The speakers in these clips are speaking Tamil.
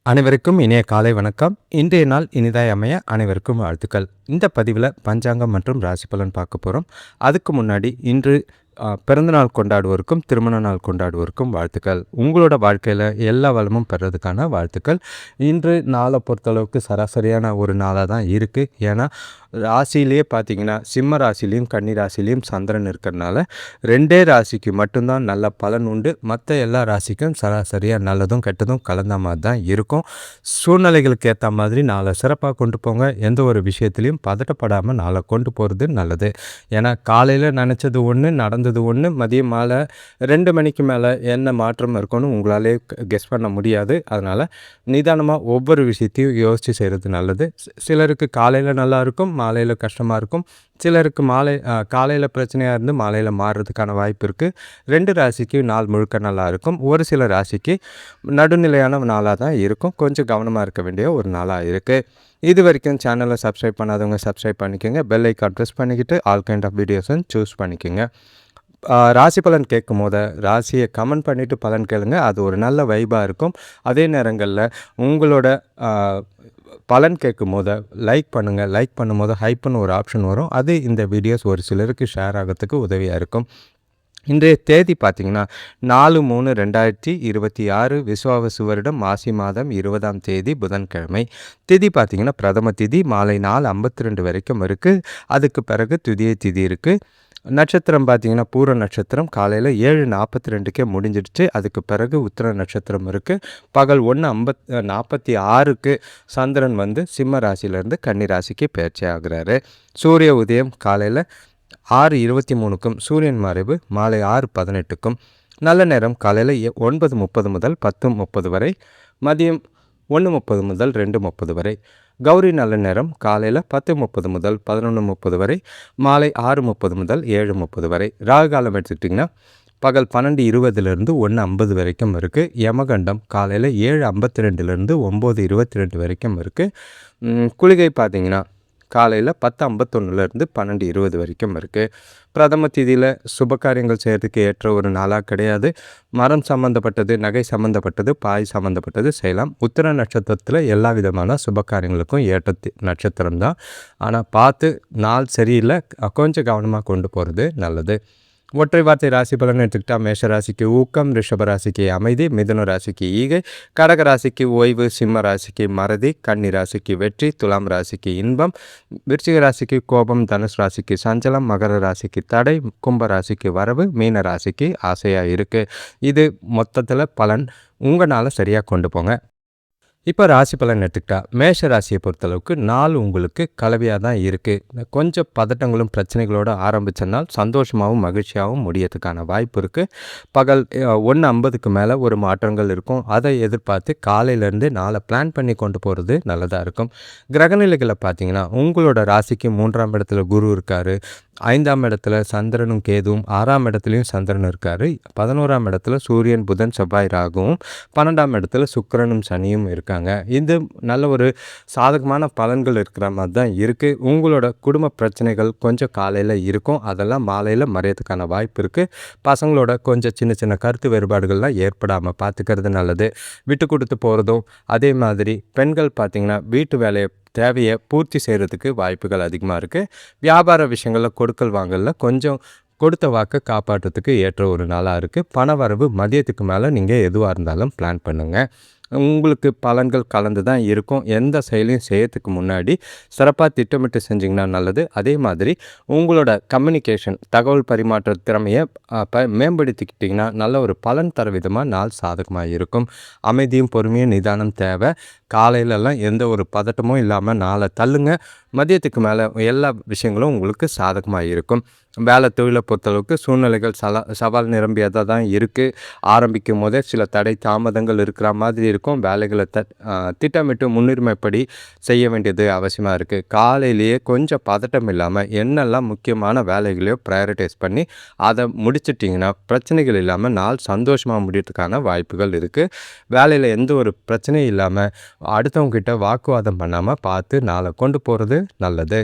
அனைவருக்கும் இனிய காலை வணக்கம். இன்றைய நாள் இனிதாய் அமைய அனைவருக்கும் வாழ்த்துக்கள். இந்த பதிவில் பஞ்சாங்கம் மற்றும் ராசி பலன் பார்க்க போகிறோம். அதுக்கு முன்னாடி இன்று பிறந்தநாள் கொண்டாடுவோருக்கும் திருமண நாள் கொண்டாடுவோருக்கும் வாழ்த்துக்கள். உங்களோட வாழ்க்கையில் எல்லா வளமும் பெறதுக்கான வாழ்த்துக்கள். இன்று நாளை பொறுத்தளவுக்கு சராசரியான ஒரு நாளாக தான் இருக்குது. ஏன்னா ராசியிலே பார்த்திங்கன்னா சிம்ம ராசிலையும் கன்னி ராசிலையும் சந்திரன் இருக்கிறதுனால ரெண்டே ராசிக்கு மட்டும்தான் நல்ல பலன் உண்டு. மற்ற எல்லா ராசிக்கும் சராசரியாக நல்லதும் கெட்டதும் கலந்த மாதிரி தான் இருக்கும். சூழ்நிலைகளுக்கு ஏற்ற மாதிரி நாளை சிறப்பாக கொண்டு போங்க. எந்த ஒரு விஷயத்துலையும் பதட்டப்படாமல் நாளை கொண்டு போகிறது நல்லது. ஏன்னா காலையில் நினச்சது ஒன்று நடந்தது ஒன்று, மதியம் மாலை 2 மணிக்கு மேலே என்ன மாற்றம் இருக்குன்னு உங்களாலே கெஸ் பண்ண முடியாது. அதனால் நிதானமாக ஒவ்வொரு விஷயத்தையும் யோசித்து செய்கிறது நல்லது. சிலருக்கு காலையில் நல்லாயிருக்கும், மாலையில் கஷ்டமாக இருக்கும். சிலருக்கு காலையில் பிரச்சனையாக இருந்து மாலையில் மாறுறதுக்கான வாய்ப்பு இருக்குது. 2 ராசிக்கு நாள் முழுக்க நல்லா இருக்கும். ஒரு சில ராசிக்கு நடுநிலையான நாளாக தான் இருக்கும். கொஞ்சம் கவனமாக இருக்க வேண்டிய ஒரு நாளாக இருக்குது. இது வரைக்கும் சேனலை சப்ஸ்கிரைப் பண்ணாதவங்க சப்ஸ்கிரைப் பண்ணிக்கோங்க. பெல் ஐக்கான் ப்ரெஸ் பண்ணிக்கிட்டு ஆல் கைண்ட் ஆஃப் வீடியோஸும் சூஸ் பண்ணிக்கோங்க. ராசி பலன் கேட்கும் போது ராசியை கமெண்ட் பண்ணிவிட்டு பலன் கேளுங்க. அது ஒரு நல்ல வைபாக இருக்கும். அதே நேரங்களில் உங்களோட பலன் கேட்கும் போது லைக் பண்ணுங்கள். லைக் பண்ணும்போது ஹைப்னு ஒரு ஆப்ஷன் வரும். அது இந்த வீடியோஸ் ஒரு சிலருக்கு ஷேர் ஆகிறதுக்கு உதவியாக இருக்கும். இன்றைய தேதி பார்த்திங்கன்னா 4/3/2026 விசுவாவசு வருடம் மாசி மாதம் 20ஆம் தேதி புதன்கிழமை. திதி பார்த்திங்கன்னா பிரதம திதி மாலை 4:52 வரைக்கும் இருக்குது. அதுக்கு பிறகு துதிய திதி இருக்குது. நட்சத்திரம் பார்த்திங்கன்னா பூர நட்சத்திரம் காலையில் 7:42 முடிஞ்சிடுச்சு. அதுக்கு பிறகு உத்திர நட்சத்திரம் இருக்குது. பகல் 1:46 சந்திரன் வந்து சிம்ம ராசியிலேருந்து கன்னி ராசிக்கு பயிற்சி ஆகிறாரு. சூரிய உதயம் காலையில் 6:23 சூரியன் மறைவு மாலை 6:18 நல்ல நேரம் காலையில் 9:30 முதல் 10:30 வரை, மதியம் 1:30 முதல் 2:30 வரை. கௌரி நல்ல நேரம் காலையில் 10:30 முதல் 11:30 வரை, மாலை 6:30 முதல் 7:30 வரை. ராகு காலம் எடுத்துக்கிட்டிங்கன்னா பகல் 12:20 1:50 வரைக்கும் இருக்குது. யமகண்டம் காலையில் 7:52 9:22 வரைக்கும் இருக்குது. குளிகை பார்த்திங்கன்னா காலையில் 10:51 12:20 வரைக்கும் இருக்குது. பிரதம திதியில் சுப காரியங்கள் செய்கிறதுக்கு ஏற்ற ஒரு நாளாக கிடையாது. மரம் சம்மந்தப்பட்டது, நகை சம்மந்தப்பட்டது, பாய் சம்மந்தப்பட்டது செய்யலாம். உத்திர நட்சத்திரத்தில் எல்லா விதமான சுப காரியங்களுக்கும் ஏற்ற நட்சத்திரம் தான். ஆனால் பார்த்து நாள் சரியில்லை, கொஞ்சம் கவனமாக கொண்டு போகிறது நல்லது. ஒற்றை வார்த்தை ராசி பலன் எடுத்துக்கிட்டால் மேஷ ராசிக்கு ஊக்கம், ரிஷப ராசிக்கு அமைதி, மிதுன ராசிக்கு ஈகை, கடக ராசிக்கு ஓய்வு, சிம்ம ராசிக்கு மறதி, கன்னி ராசிக்கு வெற்றி, துலாம் ராசிக்கு இன்பம், விருச்சிக ராசிக்கு கோபம், தனுஷ் ராசிக்கு சஞ்சலம், மகர ராசிக்கு தடை, கும்ப ராசிக்கு வரவு, மீன ராசிக்கு ஆசையாக இருக்குது. இது மொத்தத்தில் பலன் உங்களால் சரியாக கொண்டு போங்க. இப்போ ராசி பலன் எடுத்துக்கிட்டா மேஷ ராசியை பொறுத்தளவுக்கு நாள் உங்களுக்கு கலவையாக தான் இருக்குது. கொஞ்சம் பதட்டங்களும் பிரச்சனைகளோடு ஆரம்பித்த நாள் சந்தோஷமாகவும் மகிழ்ச்சியாகவும் முடியறதுக்கான வாய்ப்பு இருக்குது. பகல் 1:50 மேலே ஒரு மாற்றங்கள் இருக்கும். அதை எதிர்பார்த்து காலையிலேருந்து நாளை பிளான் பண்ணி கொண்டு போகிறது நல்லதாக இருக்கும். கிரகநிலைகளை பார்த்தீங்கன்னா உங்களோட ராசிக்கு 3ஆம் இடத்துல குரு இருக்கார், 5ஆம் இடத்துல சந்திரனும் கேதுவும், 6ஆம் இடத்துலையும் சந்திரன் இருக்கார், 11ஆம் இடத்துல சூரியன் புதன் செவ்வாய் ராகுவும், 12ஆம் இடத்துல சுக்கிரனும் சனியும் இருக்காங்க. இது நல்ல ஒரு சாதகமான பலன்கள் இருக்கிற மாதிரி தான் இருக்குது. உங்களோட குடும்ப பிரச்சனைகள் கொஞ்சம் காலையில் இருக்கும், அதெல்லாம் மாலையில் மறையத்துக்கான வாய்ப்பு இருக்குது. பசங்களோட கொஞ்சம் சின்ன சின்ன கருத்து வேறுபாடுகள்லாம் ஏற்படாமல் பார்த்துக்கிறது நல்லது. விட்டு கொடுத்து போகிறதும், அதே மாதிரி பெண்கள் பார்த்திங்கன்னா வீட்டு வேலையை தேவையை பூர்த்தி செய்கிறதுக்கு வாய்ப்புகள் அதிகமாக இருக்குது. வியாபார விஷயங்களில் கொடுக்கல் வாங்கலில் கொஞ்சம் கொடுத்த வாக்கை காப்பாற்றுறதுக்கு ஏற்ற ஒரு நாளாக இருக்குது. பண வரவு மதியத்துக்கு மேலே நீங்கள் எதுவாக இருந்தாலும் பிளான் பண்ணுங்கள். உங்களுக்கு பலன்கள் கலந்து தான் இருக்கும். எந்த செயலையும் செய்யறதுக்கு முன்னாடி சிறப்பாக திட்டமிட்டு செஞ்சிங்கன்னா நல்லது. அதே மாதிரி உங்களோட கம்யூனிகேஷன் தகவல் பரிமாற்ற திறமையை மேம்படுத்திக்கிட்டிங்கன்னா நல்ல ஒரு பலன் தர விதமாக நாள் சாதகமாக இருக்கும். அமைதியும் பொறுமையும் நிதானம் தேவை. காலையிலலாம் எந்த ஒரு பதட்டமும் இல்லாமல் நாளை தள்ளுங்க. மதியத்துக்கு மேலே எல்லா விஷயங்களும் உங்களுக்கு சாதகமாக இருக்கும். வேலை தொழிலை பொறுத்தளவுக்கு சூழ்நிலைகள் சவால் நிரம்பியதாக தான் இருக்குது. ஆரம்பிக்கும் போதே சில தடை தாமதங்கள் இருக்கிற மாதிரி இருக்கும். வேலைகளை திட்டமிட்டு முன்னுரிமைப்படி செய்ய வேண்டியது அவசியமாக இருக்குது. காலையிலேயே கொஞ்சம் பதட்டம் இல்லாமல் என்னெல்லாம் முக்கியமான வேலைகளையோ ப்ரையாரிட்டைஸ் பண்ணி அதை முடிச்சிட்டிங்கன்னா பிரச்சனைகள் இல்லாமல் நாள் சந்தோஷமாக முடியறதுக்கான வாய்ப்புகள் இருக்குது. வேலையில் எந்த ஒரு பிரச்சனையும் இல்லாமல் அடுத்தவங்ககிட்ட வாக்குவாதம் பண்ணாமல் பார்த்து நாளை கொண்டு போகிறது நல்லது.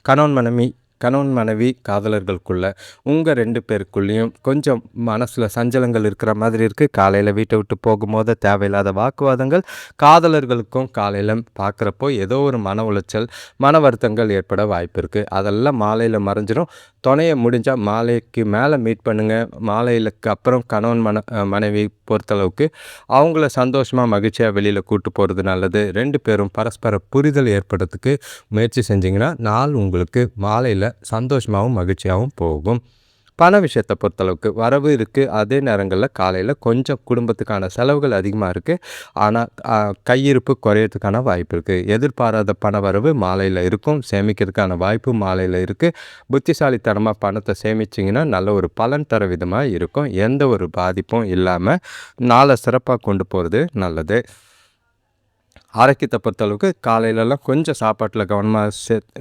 கணவன் மனைவி கணவன் மனைவி காதலர்களுக்குள்ள உங்கள் 2 பேருக்குள்ளேயும் கொஞ்சம் மனசில் சஞ்சலங்கள் இருக்கிற மாதிரி இருக்குது. காலையில் வீட்டை விட்டு போகும்போது தேவையில்லாத வாக்குவாதங்கள், காதலர்களுக்கும் காலையில் பார்க்குறப்போ ஏதோ ஒரு மன உளைச்சல், மன வருத்தங்கள் ஏற்பட வாய்ப்பு இருக்குது. அதெல்லாம் மாலையில் மறைஞ்சிரும். துணையை முடிஞ்சால் மாலைக்கு மேலே மீட் பண்ணுங்கள். மாலையிலுக்கு அப்புறம் கணவன் மனைவி பொறுத்தளவுக்கு அவங்கள சந்தோஷமாக மகிழ்ச்சியாக வெளியில் கூட்டு போகிறது நல்லது. 2 பேரும் பரஸ்பர புரிதல் ஏற்படுறதுக்கு முயற்சி செஞ்சிங்கன்னா நாள் உங்களுக்கு மாலையில் சந்தோஷமாகவும் மகிழ்ச்சியாகவும் போகும். பண விஷயத்தை பொறுத்தளவுக்கு வரவு இருக்குது. அதே நேரங்களில் காலையில் கொஞ்சம் குடும்பத்துக்கான செலவுகள் அதிகமாக இருக்குது. ஆனால் கையிருப்பு குறையிறதுக்கான வாய்ப்பு இருக்குது. எதிர்பாராத பண வரவு மாலையில் இருக்கும். சேமிக்கிறதுக்கான வாய்ப்பு மாலையில் இருக்குது. புத்திசாலித்தனமாக பணத்தை சேமிச்சிங்கன்னா நல்ல ஒரு பலன் தர விதமாக இருக்கும். எந்த ஒரு பாதிப்பும் இல்லாமல் நாளை சிறப்பாக கொண்டு போகிறது நல்லது. ஆரோக்கியத்தை பொறுத்தளவுக்கு காலையிலலாம் கொஞ்சம் சாப்பாட்டில்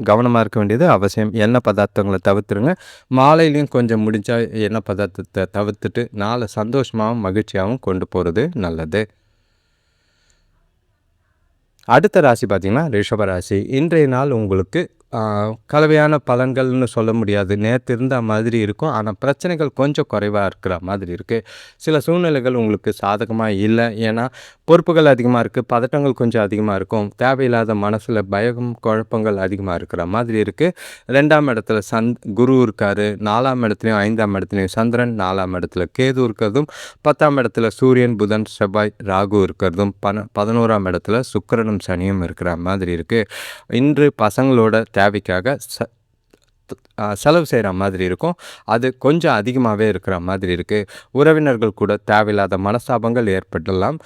கவனமாக இருக்க வேண்டியது அவசியம். எண்ணெய் பதார்த்தங்களை தவிர்த்துருங்க. மாலையிலையும் கொஞ்சம் முடிஞ்சால் எண்ணெய் பதார்த்தத்தை தவிர்த்துட்டு நாளை சந்தோஷமாகவும் மகிழ்ச்சியாகவும் கொண்டு போகிறது நல்லது. அடுத்த ராசி பார்த்திங்கன்னா ரிஷப ராசி. இன்றைய நாள் உங்களுக்கு கலவையான பலன்கள்னு சொல்ல முடியாது. நேற்று இருந்த மாதிரி இருக்கும். ஆனால் பிரச்சனைகள் கொஞ்சம் குறைவாக இருக்கிற மாதிரி இருக்குது. சில சூழ்நிலைகள் உங்களுக்கு சாதகமாக இல்லை. ஏன்னா பொறுப்புகள் அதிகமாக இருக்குது. பதட்டங்கள் கொஞ்சம் அதிகமாக இருக்கும். தேவையில்லாத மனசில் பயம் குழப்பங்கள் அதிகமாக இருக்கிற மாதிரி இருக்குது. 2ஆம் இடத்துல குரு இருக்கார். 4ஆம் இடத்துலையும் 5ஆம் இடத்துலையும் சந்திரன், 4ஆம் இடத்துல கேது இருக்கிறதும், 10ஆம் இடத்துல சூரியன், புதன், செவ்வாய், ராகு இருக்கிறதும், 11ஆம் இடத்துல சுக்கிரனும் சனியும் இருக்கிற மாதிரி இருக்குது. இன்று பசங்களோட தேவைக்காக செலவு செய்கிற மாதிரி இருக்கும். அது கொஞ்சம் அதிகமாகவே இருக்கிற மாதிரி இருக்குது. உறவினர்கள் கூட தேவையில்லாத மனஸ்தாபங்கள் ஏற்படலாம்.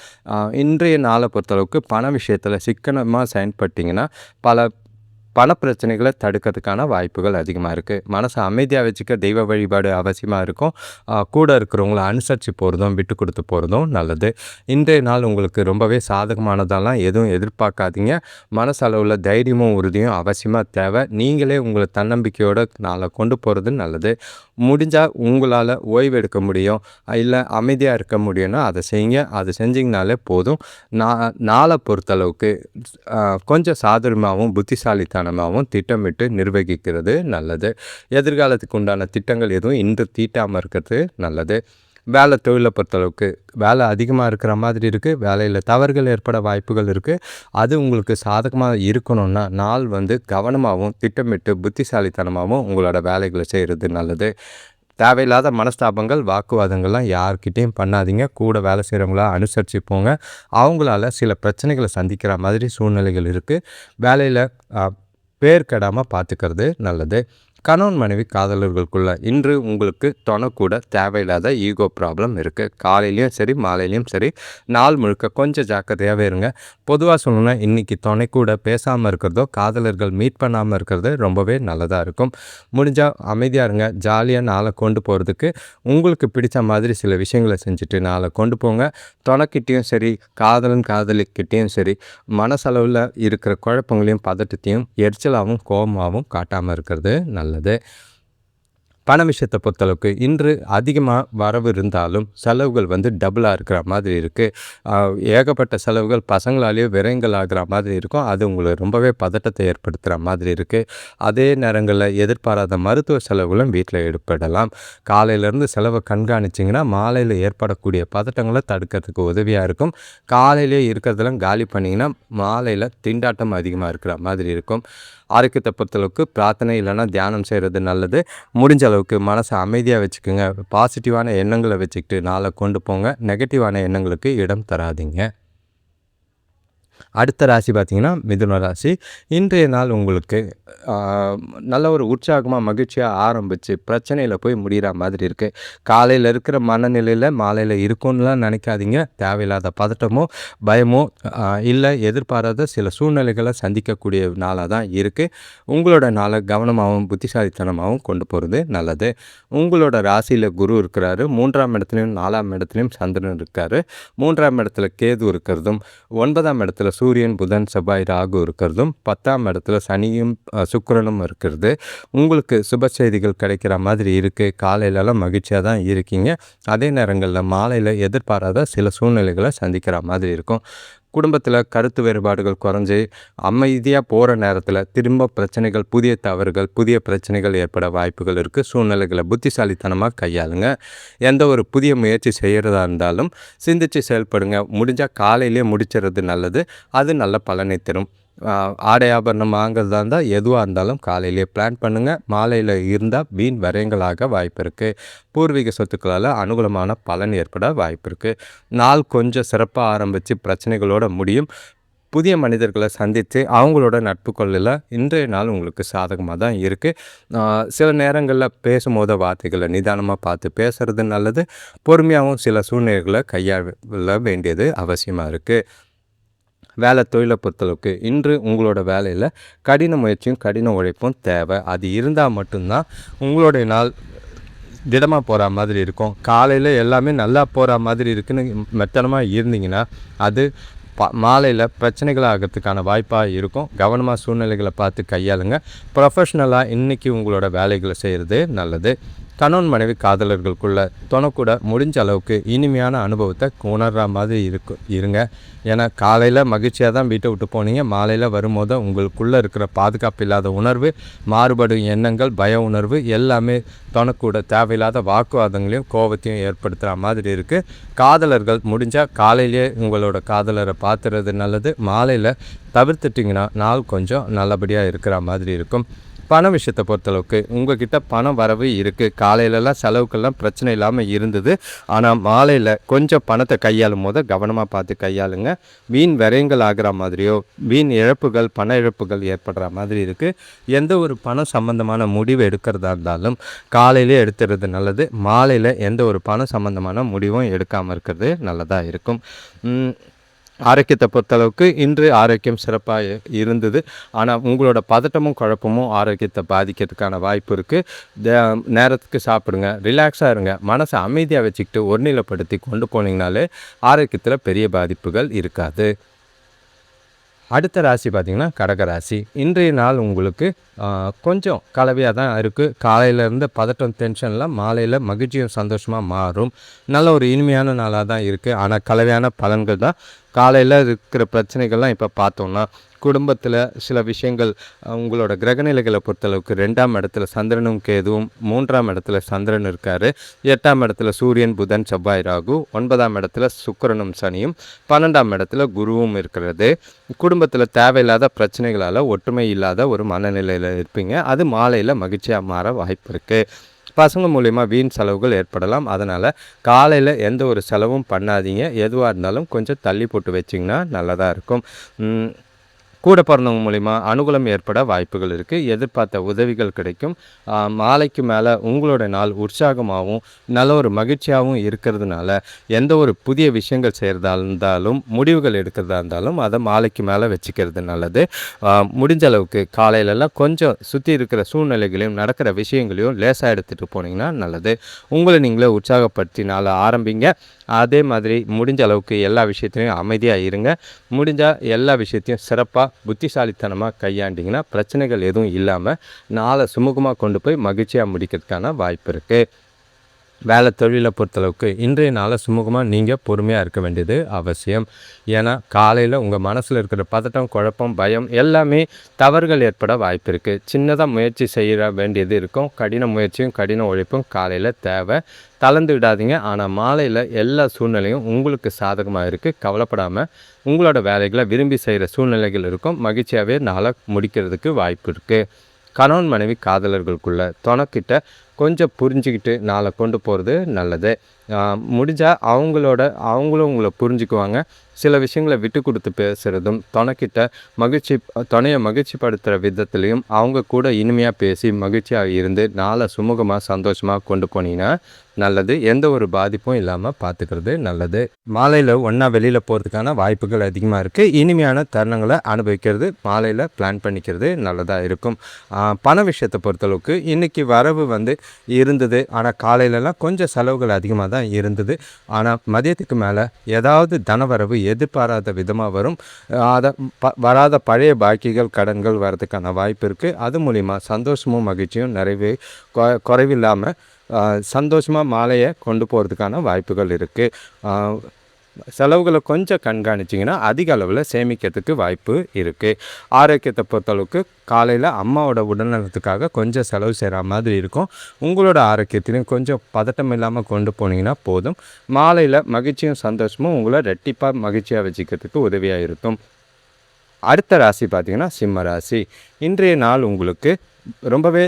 இன்றைய நாளை பொறுத்தளவுக்கு பண விஷயத்தில் சிக்கனமாக செயல்பட்டிங்கன்னா பண பிரச்சனைகளை தடுக்கிறதுக்கான வாய்ப்புகள் அதிகமாக இருக்குது. மனசை அமைதியாக வச்சுக்க தெய்வ வழிபாடு அவசியமாக இருக்கும். கூட இருக்கிறவங்கள அனுசரித்து போகிறதும் விட்டு கொடுத்து போகிறதும் நல்லது. இன்றைய நாள் உங்களுக்கு ரொம்பவே சாதகமானதெல்லாம் எதுவும் எதிர்பார்க்காதீங்க. மனசளவில் தைரியமும் உறுதியும் அவசியமாக தேவை. நீங்களே உங்களை தன்னம்பிக்கையோடு நாளை கொண்டு போகிறது நல்லது. முடிஞ்சால் உங்களால் ஓய்வு எடுக்க முடியும், இல்லை அமைதியாக இருக்க முடியும்னா அதை செய்யுங்க. அது செஞ்சிங்கனாலே போதும். நாளை பொறுத்தளவுக்கு கொஞ்சம் சாதுரியமாகவும் புத்திசாலித்தனமாகவும் திட்டமிட்டு நிர்வகிக்கிறது நல்லது. எதிர்காலத்துக்கு உண்டான திட்டங்கள் எதுவும் இன்று தீட்டாமல் இருக்கிறது நல்லது. வேலை தொழிலை பொறுத்தளவுக்கு வேலை அதிகமாக இருக்கிற மாதிரி இருக்குது. வேலையில் தவறுகள் ஏற்பட வாய்ப்புகள் இருக்குது. அது உங்களுக்கு சாதகமாக இருக்கணும்னா நாள் கவனமாகவும் திட்டமிட்டு புத்திசாலித்தனமாகவும் உங்களோட வேலைகளை செய்கிறது நல்லது. தேவையில்லாத மனஸ்தாபங்கள், வாக்குவாதங்கள்லாம் யார்கிட்டையும் பண்ணாதீங்க. கூட வேலை செய்கிறவங்கள அனுசரித்து போங்க. அவங்களால சில பிரச்சனைகளை சந்திக்கிற மாதிரி சூழ்நிலைகள் இருக்குது. வேலையில் பேர் கெடாமல் பார்த்துக்கிறது நல்லது. கணவன் மனைவி காதலர்களுக்குள்ள இன்று உங்களுக்கு துணை கூட தேவையில்லாத ஈகோ ப்ராப்ளம் இருக்குது. காலையிலையும் சரி மாலையிலையும் சரி நாள் முழுக்க கொஞ்சம் ஜாக்கிரதையாகவே இருங்க. பொதுவாக சொல்லணும்னா இன்றைக்கி துணை கூட பேசாமல் இருக்கிறதோ, காதலர்கள் மீட் பண்ணாமல் இருக்கிறது ரொம்பவே நல்லதாக இருக்கும். முடிஞ்சால் அமைதியாக இருங்க. ஜாலியாக நாளை கொண்டு போகிறதுக்கு உங்களுக்கு பிடித்த மாதிரி சில விஷயங்களை செஞ்சுட்டு நாளை கொண்டு போங்க. துணைக்கிட்டேயும் சரி காதலிக்கிட்டேயும் சரி மனசளவில் இருக்கிற குழப்பங்களையும் பதட்டத்தையும் எரிச்சலாகவும் கோபமாகவும் காட்டாமல் இருக்கிறது நல்லது. பண விஷயத்தை பொறுத்தளவுக்கு இன்று அதிகமாக வரவு இருந்தாலும் செலவுகள் டபுளாக இருக்கிற மாதிரி இருக்குது. ஏகப்பட்ட செலவுகள் பசங்களாலேயே விரயங்கள் ஆகிற மாதிரி இருக்கும். அது உங்களுக்கு ரொம்பவே பதட்டத்தை ஏற்படுத்துகிற மாதிரி இருக்குது. அதே நேரங்களில் எதிர்பாராத மருத்துவ செலவுகளும் வீட்டில் ஏற்படலாம். காலையிலேருந்து செலவை கண்காணிச்சிங்கன்னா மாலையில் ஏற்படக்கூடிய பதட்டங்களை தடுக்கிறதுக்கு உதவியாக இருக்கும். காலையிலே இருக்கிறதெல்லாம் காலி பண்ணிங்கன்னா மாலையில் திண்டாட்டம் அதிகமாக இருக்கிற மாதிரி இருக்கும். ஆரோக்கியத்தை பொறுத்தளவுக்கு பிரார்த்தனை இல்லைன்னா தியானம் செய்கிறது நல்லது. முடிஞ்ச அளவுக்கு மனசை அமைதியாக வச்சுக்கோங்க. பாசிட்டிவான எண்ணங்களை வச்சுக்கிட்டு நாளை கொண்டு போங்க. நெகட்டிவான எண்ணங்களுக்கு இடம் தராதிங்க. அடுத்த ராசி பார்த்திங்கன்னா மிதுன ராசி. இன்றைய நாள் உங்களுக்கு நல்ல ஒரு உற்சாகமாக மகிழ்ச்சியாக ஆரம்பித்து பிரச்சனையில் போய் முடிகிற மாதிரி இருக்குது. காலையில் இருக்கிற மனநிலையில் மாலையில் இருக்கும்னுலாம் நினைக்காதீங்க. தேவையில்லாத பதட்டமோ பயமோ இல்லை எதிர்பாராத சில சூழ்நிலைகளை சந்திக்கக்கூடிய நாளாக தான் இருக்குது. உங்களோட நாளை கவனமாகவும் புத்திசாலித்தனமாகவும் கொண்டு போகிறது நல்லது. உங்களோட ராசியில் குரு இருக்கிறாரு. 3ஆம் இடத்துலையும் 4ஆம் இடத்துலையும் சந்திரன் இருக்கார். 3ஆம் இடத்துல கேது இருக்கிறதும், 9ஆம் இடத்துல சூரியன், புதன், செவ்வாய், ராகு இருக்கிறதும், 10ஆம் இடத்துல சனியும் சுக்கிரனும் இருக்கிறது. உங்களுக்கு சுப செய்திகள் கிடைக்கிற மாதிரி இருக்குது. காலையிலலாம் மகிழ்ச்சியாக தான் இருக்கீங்க. அதே நேரங்களில் மாலையில் எதிர்பாராத சில சூழ்நிலைகளை சந்திக்கிற மாதிரி இருக்கும். குடும்பத்தில் கருத்து வேறுபாடுகள் குறைஞ்சி அமைதியாக போகிற நேரத்தில் திரும்ப பிரச்சனைகள், புதிய தவறுகள், புதிய பிரச்சனைகள் ஏற்பட வாய்ப்புகள் இருக்குது. சூழ்நிலைகளை புத்திசாலித்தனமாக கையாளுங்க. எந்த ஒரு புதிய முயற்சி செய்கிறதா இருந்தாலும் சிந்தித்து செயல்படுங்க. முடிஞ்சால் காலையிலே முடிச்சிடுறது நல்லது. அது நல்ல பலனை தரும். ஆடை ஆபரணம் வாங்குறதா இருந்தால் எதுவாக இருந்தாலும் காலையிலேயே பிளான் பண்ணுங்கள். மாலையில் இருந்தால் வீண் விரயங்களாக வாய்ப்பு இருக்குது. பூர்வீக சொத்துக்களால் அனுகூலமான பலன் ஏற்பட வாய்ப்பு இருக்குது. நாள் கொஞ்சம் சிறப்பாக ஆரம்பித்து பிரச்சனைகளோடு முடியும். புதிய மனிதர்களை சந்தித்து அவங்களோட நட்பு கொள்ளல இன்றைய நாள் உங்களுக்கு சாதகமாக தான் இருக்குது. சில நேரங்களில் பேசும்போது வார்த்தைகளை நிதானமாக பார்த்து பேசுகிறது நல்லது. பொறுமையாகவும் சில சூழ்நிலைகளை கையாள வேண்டியது அவசியமாக இருக்குது. வேலை தொழிலை பொறுத்தளவுக்கு இன்று உங்களோட வேலையில் கடின முயற்சியும் கடின உழைப்பும் தேவை. அது இருந்தால் மட்டும்தான் உங்களுடைய நாள் திடமாக போகிற மாதிரி இருக்கும். காலையில் எல்லாமே நல்லா போகிற மாதிரி இருக்குன்னு மெத்தனமாக இருந்தீங்கன்னா அது மாலையில் பிரச்சனைகள் ஆகிறதுக்கான வாய்ப்பாக இருக்கும். கவனமாக சூழ்நிலைகளை பார்த்து கையாளுங்க. ப்ரொஃபஷ்னலாக இன்றைக்கி உங்களோட வேலைகளை செய்கிறது நல்லது. கணவன் மனைவி காதலர்களுக்குள்ள தொணக்கூட முடிஞ்ச அளவுக்கு இனிமையான அனுபவத்தை உணர்கிற மாதிரி இருங்க. ஏன்னா காலையில் மகிழ்ச்சியாக தான் வீட்டை விட்டு போனீங்க. மாலையில் வரும்போது உங்களுக்குள்ளே இருக்கிற பாதுகாப்பு இல்லாத உணர்வு, மாறுபடும் எண்ணங்கள், பய உணர்வு எல்லாமே தொணக்கூட தேவையில்லாத வாக்குவாதங்களையும் கோபத்தையும் ஏற்படுத்துகிற மாதிரி இருக்குது. காதலர்கள் முடிஞ்சால் காலையிலே உங்களோட காதலரை பார்த்துறது நல்லது. மாலையில் தவிர்த்துட்டிங்கன்னா நாள் கொஞ்சம் நல்லபடியாக இருக்கிற மாதிரி இருக்கும். பண விஷயத்தை பொறுத்தளவுக்கு உங்கள்கிட்ட பணம் வரவு இருக்குது. காலையிலலாம் செலவுக்கெல்லாம் பிரச்சனை இல்லாமல் இருந்தது. ஆனால் மாலையில் கொஞ்சம் பணத்தை கையாளும் போது கவனமாக பார்த்து கையாளுங்க. வீண் விரயங்கள் ஆகிற மாதிரியோ வீண் இழப்புகள், பண இழப்புகள் ஏற்படுற மாதிரி இருக்குது. எந்த ஒரு பணம் சம்பந்தமான முடிவு எடுக்கிறதா இருந்தாலும் காலையிலே எடுத்துறது நல்லது. மாலையில் எந்த ஒரு பணம் சம்பந்தமான முடிவும் எடுக்காமல் இருக்கிறது நல்லதாக இருக்கும். ஆரோக்கியத்தை பொறுத்தளவுக்கு இன்று ஆரோக்கியம் சிறப்பாக இருந்தது. ஆனால் உங்களோட பதட்டமும் குழப்பமும் ஆரோக்கியத்தை பாதிக்கிறதுக்கான வாய்ப்பு இருக்குது. நேரத்துக்கு சாப்பிடுங்க, ரிலாக்ஸாக இருங்க. மனசை அமைதியாக வச்சுக்கிட்டு ஒருநிலைப்படுத்தி கொண்டு போனீங்கனாலே ஆரோக்கியத்தில் பெரிய பாதிப்புகள் இருக்காது. அடுத்த ராசி பார்த்திங்கன்னா கடகராசி. இன்றைய நாள் உங்களுக்கு கொஞ்சம் கலவையாக தான் இருக்குது. காலையிலேருந்து பதட்டம், டென்ஷன்லாம் மாலையில் மகிழ்ச்சியும் சந்தோஷமாக மாறும். நல்ல ஒரு இனிமையான நாளாக தான் இருக்குது. ஆனால் கலவையான பலன்கள் தான். காலையில் இருக்கிற பிரச்சனைகள்லாம் இப்போ பார்த்தோம்னா குடும்பத்தில் சில விஷயங்கள், உங்களோட கிரகநிலைகளை பொறுத்தளவுக்கு 2ஆம் இடத்துல சந்திரனும் கேதுவும், 3ஆம் இடத்துல சந்திரன் இருக்கார், 8ஆம் இடத்துல சூரியன், புதன், செவ்வாய், ராகு, 9ஆம் இடத்துல சுக்கிரனும் சனியும், 12ஆம் இடத்துல குருவும் இருக்கிறது. குடும்பத்தில் தேவையில்லாத பிரச்சனைகளால் ஒற்றுமை இல்லாத ஒரு மனநிலையில் இருப்பீங்க. அது மாலையில் மகிழ்ச்சியாக மாற வாய்ப்பு இருக்குது. பசங்க மூலிமா வீண் செலவுகள் ஏற்படலாம். அதனால் காலையில் எந்த ஒரு செலவும் பண்ணாதீங்க. எதுவாக இருந்தாலும் கொஞ்சம் தள்ளி போட்டு வச்சிங்கன்னா நல்லதாக இருக்கும். கூட பிறந்தவங்க மூலிமா அனுகூலம் ஏற்பட வாய்ப்புகள் இருக்குது. எதிர்பார்த்த உதவிகள் கிடைக்கும். மாலைக்கு மேலே உங்களோட நாள் உற்சாகமாகவும் நல்ல ஒரு மகிழ்ச்சியாகவும் இருக்கிறதுனால எந்த ஒரு புதிய விஷயங்கள் செய்கிறதா இருந்தாலும், முடிவுகள் எடுக்கிறதா இருந்தாலும் அதை மாலைக்கு மேலே வச்சுக்கிறது நல்லது. முடிஞ்ச அளவுக்கு காலையிலலாம் கொஞ்சம் சுற்றி இருக்கிற சூழ்நிலைகளையும் நடக்கிற விஷயங்களையும் லேசாக எடுத்துகிட்டு போனீங்கன்னா நல்லது. உங்களை நீங்களே உற்சாகப்படுத்தி நாளை ஆரம்பிங்க. அதே மாதிரி முடிஞ்ச அளவுக்கு எல்லா விஷயத்துலையும் அமைதியாக இருங்க. முடிஞ்சால் எல்லா விஷயத்தையும் சிறப்பாக புத்திசாலித்தனமாக கையாண்டிங்கன்னா பிரச்சனைகள் எதுவும் இல்லாமல் நாளை சுமூகமாக கொண்டு போய் மகிழ்ச்சியாக முடிக்கிறதுக்கான வாய்ப்பு இருக்குது. வேலை தொழிலை பொறுத்தளவுக்கு இன்றைய நாளை சுமூகமாக நீங்கள் பொறுமையாக இருக்க வேண்டியது அவசியம். ஏன்னா காலையில் உங்கள் மனசில் இருக்கிற பதட்டம், குழப்பம், பயம் எல்லாமே தவறுகள் ஏற்பட வாய்ப்பு இருக்குது. சின்னதாக முயற்சி செய்ய வேண்டியது இருக்கும். கடின முயற்சியும் கடின உழைப்பும் காலையில் தேவை. தளர்ந்து விடாதீங்க. ஆனால் மாலையில் எல்லா சூழ்நிலையும் உங்களுக்கு சாதகமாக இருக்குது. கவலைப்படாமல் உங்களோட வேலைகளை விரும்பி செய்கிற சூழ்நிலைகள் இருக்கும். மகிழ்ச்சியாகவே நாளை முடிக்கிறதுக்கு வாய்ப்பு இருக்குது. கணவன் மனைவி காதலர்களுக்குள்ள தொணக்கிட்ட கொஞ்சம் புரிஞ்சுக்கிட்டு நாளை கொண்டு போகிறது நல்லது. முடிஞ்சால் அவங்களும் உங்களை புரிஞ்சுக்குவாங்க. சில விஷயங்களை விட்டு கொடுத்து பேசுகிறதும், துணையை மகிழ்ச்சிப்படுத்துகிற விதத்துலேயும் அவங்க கூட இனிமையாக பேசி மகிழ்ச்சியாக இருந்து நாளை சுமூகமாக சந்தோஷமாக கொண்டு போனீங்கன்னா நல்லது. எந்த ஒரு பாதிப்பும் இல்லாமல் பார்த்துக்கிறது நல்லது. மாலையில் ஒன்றா வெளியில் போகிறதுக்கான வாய்ப்புகள் அதிகமாக இருக்குது. இனிமையான தருணங்களை அனுபவிக்கிறது மாலையில் பிளான் பண்ணிக்கிறது நல்லதாக இருக்கும். பண விஷயத்தை பொறுத்தளவுக்கு இன்றைக்கி வரவு இருந்தது. ஆனால் காலையிலலாம் கொஞ்சம் செலவுகள் அதிகமாக தான் இருந்தது. ஆனால் மதியத்துக்கு மேலே ஏதாவது தனவரவு எதிர்பாராத விதமாக வரும். அதை வராத பழைய பாக்கிகள், கடன்கள் வரதுக்கான வாய்ப்பு இருக்குது. அது மூலிமா சந்தோஷமும் மகிழ்ச்சியும் குறைவில்லாமல் சந்தோஷமாக மாலையை கொண்டு போகிறதுக்கான வாய்ப்புகள் இருக்குது. செலவுகளை கொஞ்சம் கண்காணிச்சிங்கன்னா அதிக அளவில் சேமிக்கிறதுக்கு வாய்ப்பு இருக்குது. ஆரோக்கியத்தை பொறுத்தளவுக்கு காலையில் அம்மாவோட உடல்நலத்துக்காக கொஞ்சம் செலவு செய்கிற மாதிரி இருக்கும். உங்களோட ஆரோக்கியத்திலையும் கொஞ்சம் பதட்டம் இல்லாமல் கொண்டு போனீங்கன்னா போதும். மாலையில் மகிழ்ச்சியும் சந்தோஷமும் உங்களை ரெட்டிப்பாக மகிழ்ச்சியாக வச்சுக்கிறதுக்கு உதவியாக இருக்கும். அடுத்த ராசி பார்த்திங்கன்னா சிம்ம ராசி. இன்றைய நாள் உங்களுக்கு ரொம்பவே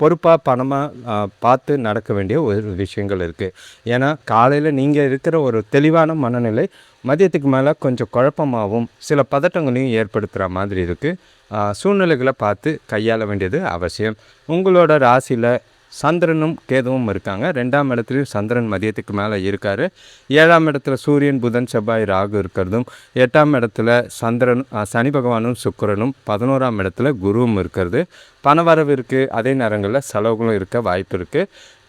பொறுப்பாக பணமாக பார்த்து நடக்க வேண்டிய ஒரு விஷயங்கள் இருக்குது. ஏன்னா காலையில் நீங்கள் இருக்கிற ஒரு தெளிவான மனநிலை மதியத்துக்கு மேலே கொஞ்சம் குழப்பமாகவும் சில பதட்டங்களையும் ஏற்படுத்துகிற மாதிரி இருக்குது. சூழ்நிலைகளை பார்த்து கையாள வேண்டியது அவசியம். உங்களோட ராசியில் சந்திரனும் கேதுவும் இருக்காங்க. 2ஆம் இடத்துலையும் சந்திரன் மதியத்துக்கு மேலே இருக்கார். 7ஆம் இடத்துல சூரியன் புதன் செவ்வாய் ராகு இருக்கிறதும், 8ஆம் இடத்துல சந்திரன் சனி பகவானும் சுக்கிரனும், 11ஆம் இடத்துல குருவும் இருக்கிறது. பணவரவு இருக்குது, அதே நேரங்களில் செலவுகளும் இருக்க வாய்ப்பு இருக்குது.